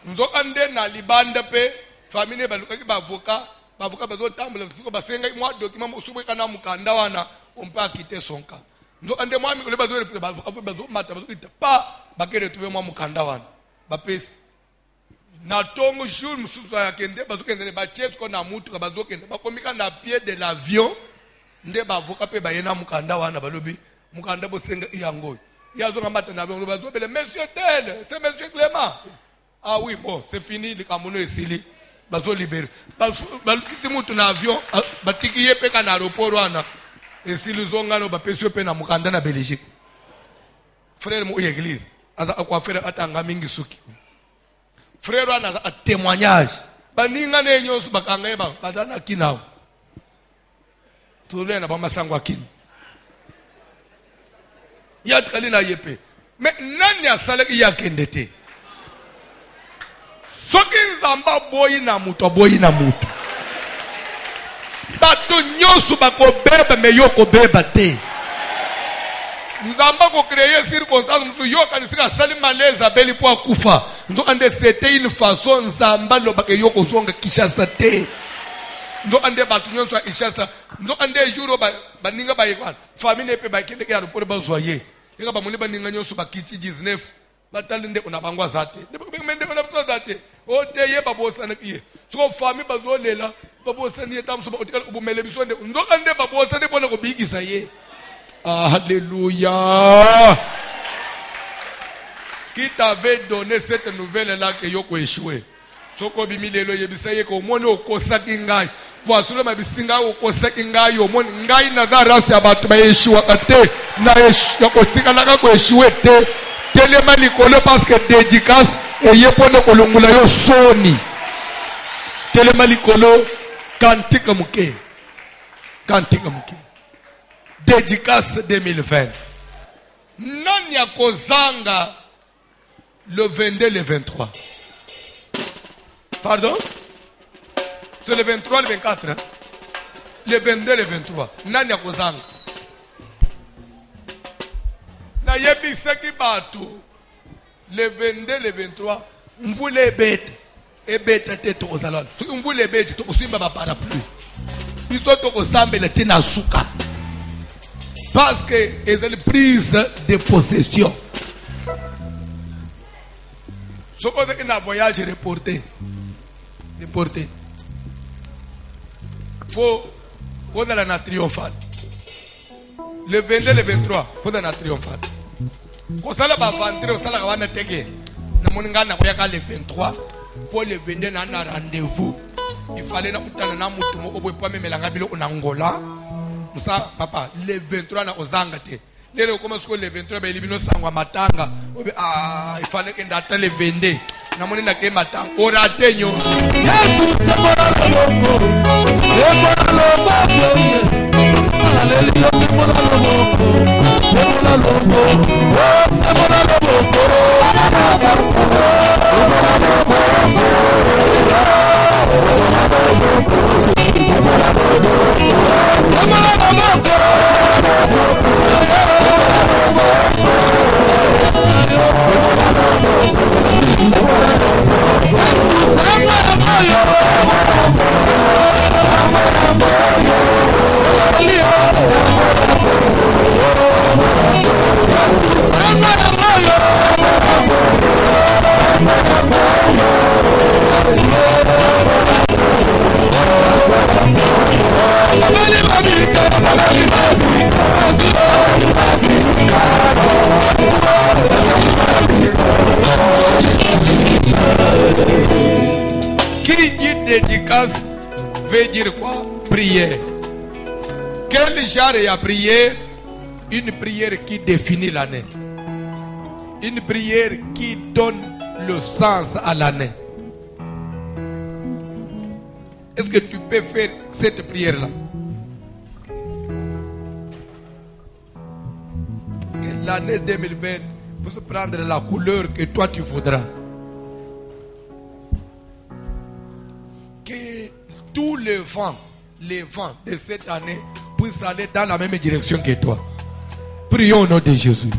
Speaker 1: Nzo ande na libanda pe famille balukaki ba avocat bavoka bazo tambula siko basenga mwa document mosubo kana mukanda wana on peut quitter son cas. Nzo ande mwa mi ko bazo bavoka bazo mata bazo ita pa bakere tuwe mwa mukanda wana bapesi na tongo jour mususu ya kende bazo kende ba chef ko na mutu bazo kende bakomika na pied de l'avion nde bavoka pe bayena mukanda wana balobi mukanda bosenga iyango yazo ngamata na bazo bele monsieur tel c'est monsieur Clément. Ah oui bon c'est fini le kamono esili bazo libéré balukiti mutu na avion batiki ye pe kana aéroport wana esili zongano bapesi pe na mukanda na Belgique. Frère mu église aza akwa frère atanga mingi suki frère wana a témoignage baninga ne nyoso bakanga eba bazana kinao tule na bamasango akini ya tkali na yepe mais nani asalaki yakendete soki nzamba boyi na mutu boyi na mutu bato nyoso bakobeba me yo kobeba te nzamba ko créer circonstance musu yo kanisika sali malaise abeli po akufa nzo ande c'était une façon nzamba lo bake yo ko zonga Kinshasa te nzo ande bato nyoso Kinshasa nzo ande juro baninga bayekwana famille pe bakende ke aéroport bazoye eka bamoni baninga nyoso bakiti 19 batalinde kuna bangwa zate ndebemende kuna bso zate oteye babosana kiye so famille bazolela babosani etamso otikala ubumele bisonde nzoka nde babosane bona ko bigisa ye. Alléluia. Qui t'avait donné cette nouvelle là que yoko échoué soko bimilelo yebisaye ko moni okosaki ngai voici le mabisinga okosaki ngai omoni ngai na darasi abatu ba échoué kate na échoué kotikala ka ko échoué te telema likolo parce que dédicace eye pona kolongula yo soni telema likolo kantika muke dédicace 2020 nani akozanga le 22 le 23 pardon c'est le 23 le 24 hein? Le 22 le 23 nani akozanga na yebisaki bato le 22 le 23 mvule ebete te tokozala soki mvule ebete tokosimba ba parapluie biso tokosambela te na suka parce que ils ont prise de possession. Ce qu'on dit qu'un voyage reporté. Faut dans la triomphale. Le 22, le 23, faut dans la triomphale. Quand ça la va vendre, ça la va na tege. Na moninga na koyaka le 23 pour le 22 na rendez-vous il fallait na mutumo obo pa memela ngabilo onangola musa papa le 23 na ozangate lero koma siko le 23 ba libino sangwa matanga obe il fallait que ndata le 22 na moni na ke matanga ora tenyo Yesu semora loboko semora loboko hallelujah semora loboko semora loboko semora loboko Qui dit dédicace veut dire quoi? Prière. Quel genre de prière? Une prière qui définit l'année. Une prière qui donne le sens à l'année. Est-ce que tu peux faire cette prière-là? Que l'année 2020 puisse prendre la couleur que toi tu voudras. Que tous les vents de cette année puissent aller dans la même direction que toi. Prions au nom de Jésus.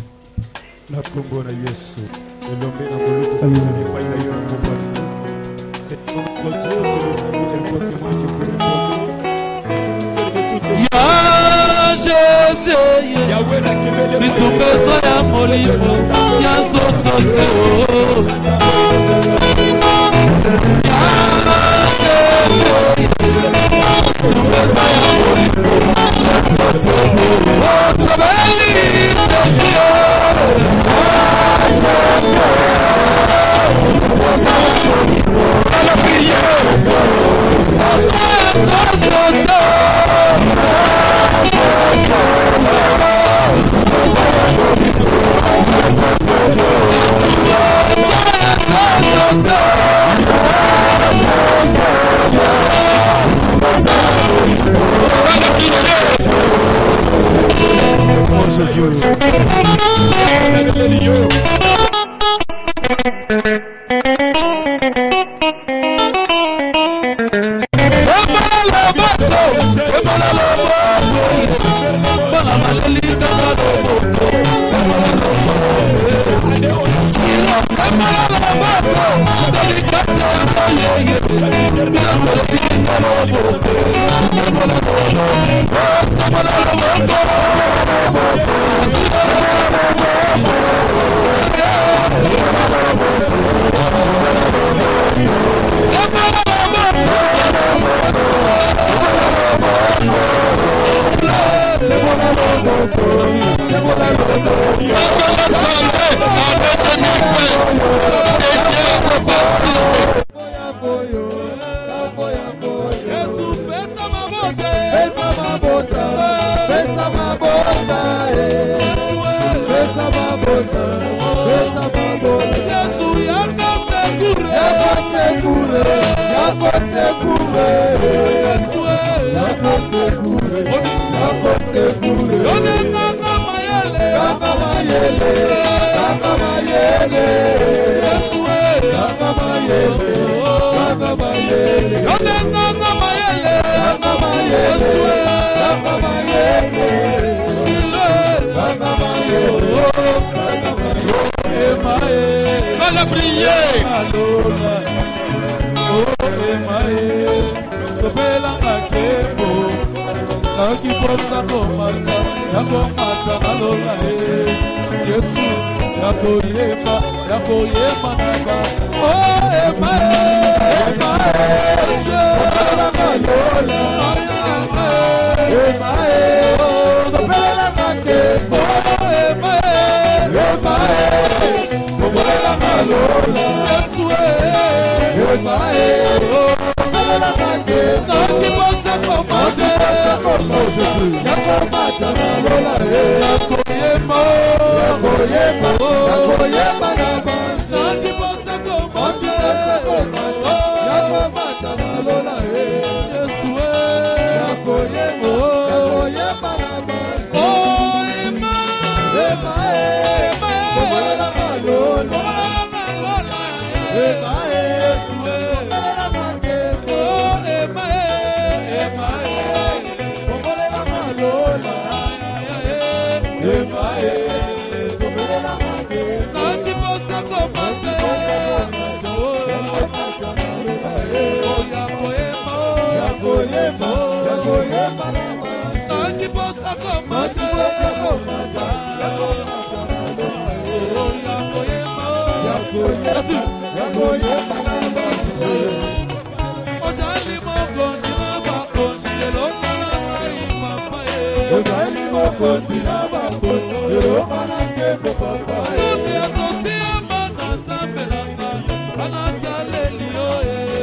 Speaker 3: mokonzi na bakonzi elonga na nkembo papa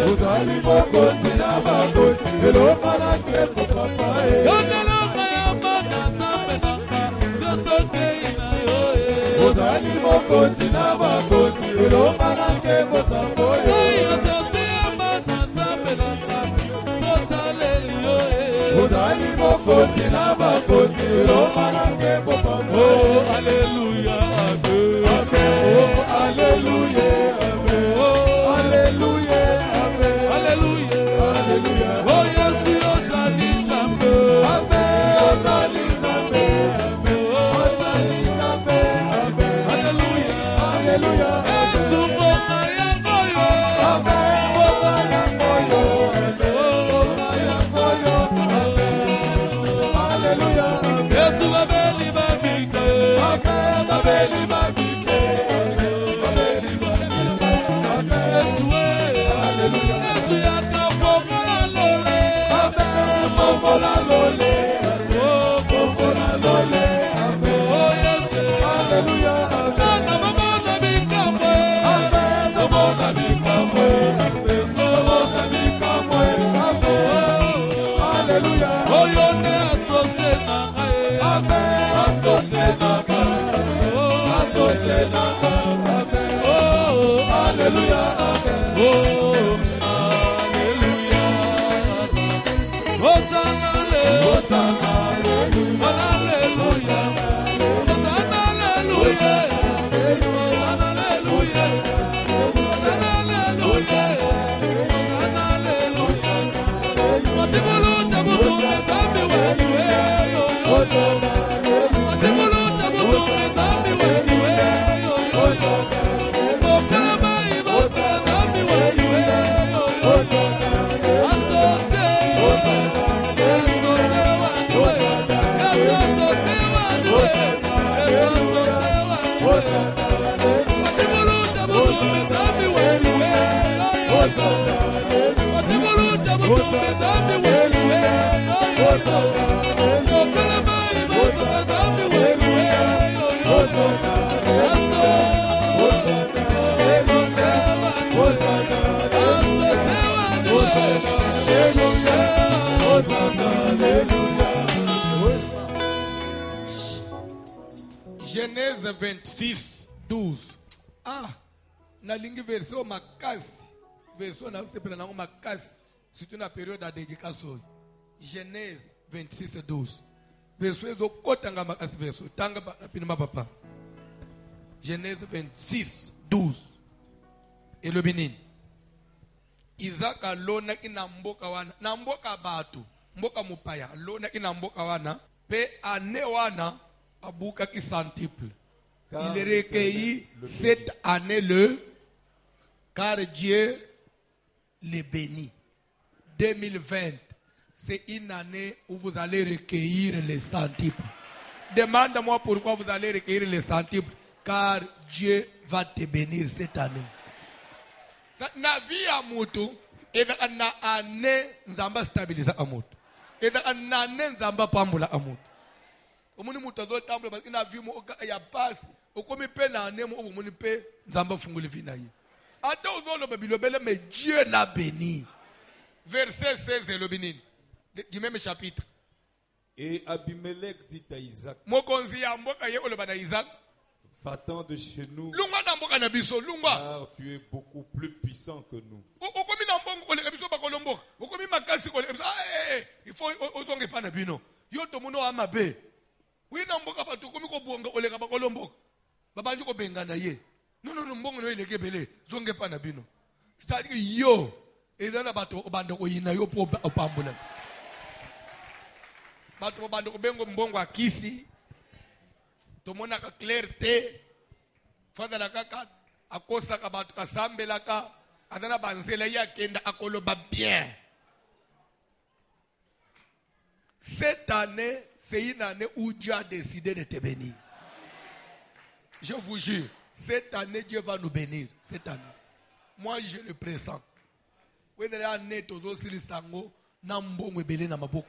Speaker 3: ozali mokonzi na bakonzi elonga na nkembo papa ozali mokonzi na bakonzi elonga na nkembo tambo ozali mokonzi na bakonzi elonga na nkembo tambo alleluya amen oh alleluya amen oh alleluya amen alleluya alleluya oh yesu ozali zambe amen ozali zambe amen ozali zambe amen alleluya alleluya yesu bona yangoyo amen bona yangoyo bona yangoyo amen alleluya yesu babeli babike amen babeli babike babeli babike yesu alleluya yesu yakapokola lole amen pokola lole pokola lole amen oh yesu alleluya amen mabona bikamwe amen mabona bikamwe amen mabona bikamwe amen alleluya oh yone asosena amen asosena asosena amen oh alleluya amen oh alleluya Hosanna Hosanna alleluya Hosanna alleluya Hosanna alleluya Hosanna alleluya Hosanna alleluya Machibulu chabutu zambi wewe Hosanna Machibulu chabutu zambi wewe Hosanna Mokama ibosa zambi wewe Hosanna Asose Hosanna
Speaker 1: Genèse 26, 12. Ah, nalingi version makasi. Version na sepela na makasi. Surtout na période de dédication. Genèse 26, 12. Version zo kotanga makasi version. Tanga na pinima papa. Genèse 26, 12. Et le Bénin. Isaac alona ina mboka wana. Na mboka batu. Mboka mupaya. Alona ina mboka wana. Pe ane wana. Abouka qui centuple. Il recueillit cette année car Dieu les bénit. 2020, c'est une année où vous allez recueillir les centuples. Demande-moi pourquoi vous allez recueillir les centuples, car Dieu va te bénir cette année. Na vie à mutu, et na année nzamba stabiliser amutu. Et na année nzamba pambula amutu. Omuni mutazo tambula parce que na vie mo ya passe okomi pe na ane mo omuni pe nzamba funguli vina yi ata ozolo babilobele mais Dieu l'a béni. Verset 16 le bénin du même chapitre.
Speaker 2: Et Abimelech dit à Isaac,
Speaker 1: mokonzi ya mboka ye oloba na Isaac,
Speaker 2: va-t'en de chez nous,
Speaker 1: lunga na mboka na biso lunga
Speaker 2: car tu es beaucoup plus puissant que nous.
Speaker 1: okomi na mbongo koleka biso bakolomboka okomi makasi koleka biso il faut ozonge pa na bino yo to muno amabe. Oui, non, mboka batu komi ko bonga oleka bakolomboka. Babanji ko benga na ye. Non, mbongo no ileke bele. Zonge pa na bino. C'est-à-dire yo ezana batu obanda ko yina yo po opambula. Batu obanda ko bengo mbongo akisi. Tomona ka clarté. Fadala kaka akosa ka batu kasambela ka adana banzela ya kenda akoloba bien. Cette année, c'est une année où Dieu a décidé de te bénir. Je vous jure, cette année, Dieu va nous bénir. Cette année. Moi, je le pressens. Vous avez année, tozo sili sango, na mbongo ebele na maboko.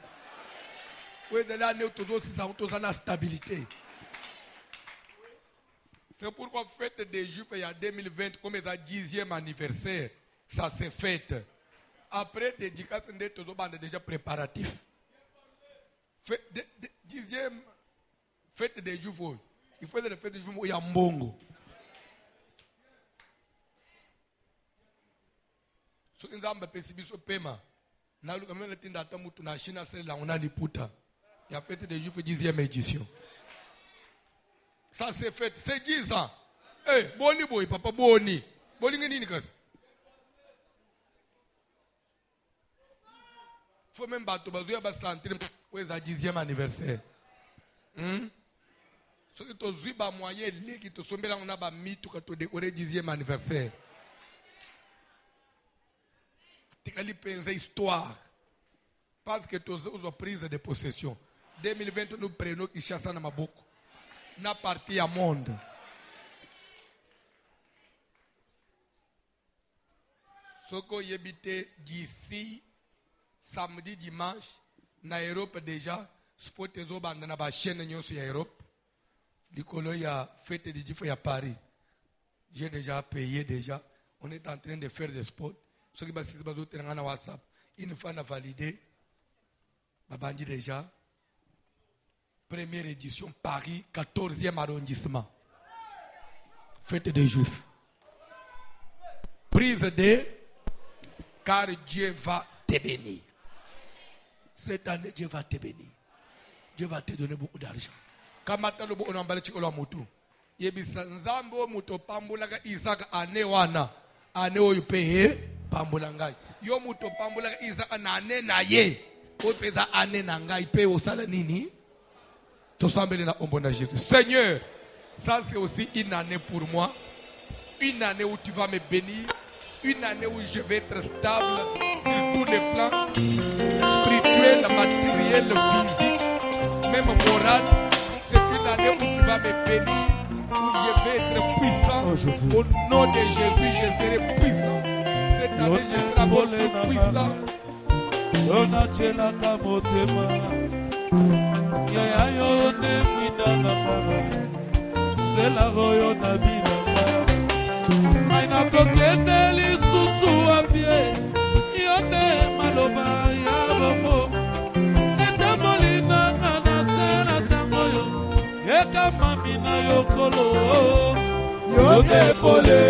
Speaker 1: Oui, de l'année où toujours la stabilité. C'est pourquoi fête des Juifs il y a 2020 comme le 10e anniversaire, ça s'est fait. Après dédicace, toujours déjà préparatif. 10e fête des Juifs, il faut la fête des Juifs où il y a Mbongo. So inzamba pesibiso pema. Na luka mele tinda tamutu na China c'est là on a liputa. Il y a fête des Juifs 10e édition. Ça c'est fait, c'est 10 ans. Eh, boni boy, papa boni. Boni nini kas? Faut même bateau bazoya ba sentir ouais ça 10e anniversaire. So que to zuiba moyen li ki to sombela on a ba mitu ka to décorer 10e anniversaire. Tikali pensa histoire. Parce que tu as prise de possession. 2020 nous prenons qui chasse na maboko. Na parti à monde. Ce qu'on y habite d'ici samedi dimanche na Europe déjà sport ezo banda na ba chaîne nyonso ya Europe. Likolo ya fête de Dieu ya Paris. J'ai déjà payé déjà. On est en train de faire des sports. Ce qui est basé WhatsApp, une fois on a validé, Babandi déjà, première édition, Paris, 14e arrondissement. Fête des Juifs. Prise de, car Dieu va te bénir. Cette année, Dieu va te bénir. Dieu va te donner beaucoup d'argent. Kamata lobo onambale chikolo mutu. Yebisa nzambo muto pambulaga Isaac ane wana. Ane oyu peye. Pambulangai. Yo muto pambula Isaac na ane na ye. O peza ane na ngai pe osala nini? To sambele na ombo na Jésus. Seigneur, ça c'est aussi une année pour moi. Une année où tu vas me bénir. Une année où je vais être stable sur tous les plans spirituels, matériels, physiques, même moral. C'est une année où tu vas me bénir, où je vais être puissant. Au nom de Jésus, je serai puissant. Cette année, je serai beaucoup puissant.
Speaker 3: Aina kokende lisusu apie yone maloba ya bomo etamolina na sera tangoyo eka mamina yokolo yone pole.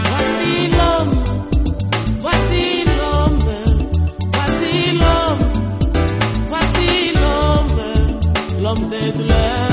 Speaker 4: Voici l'homme, voici l'homme, voici l'homme, voici l'homme, l'homme des douleurs.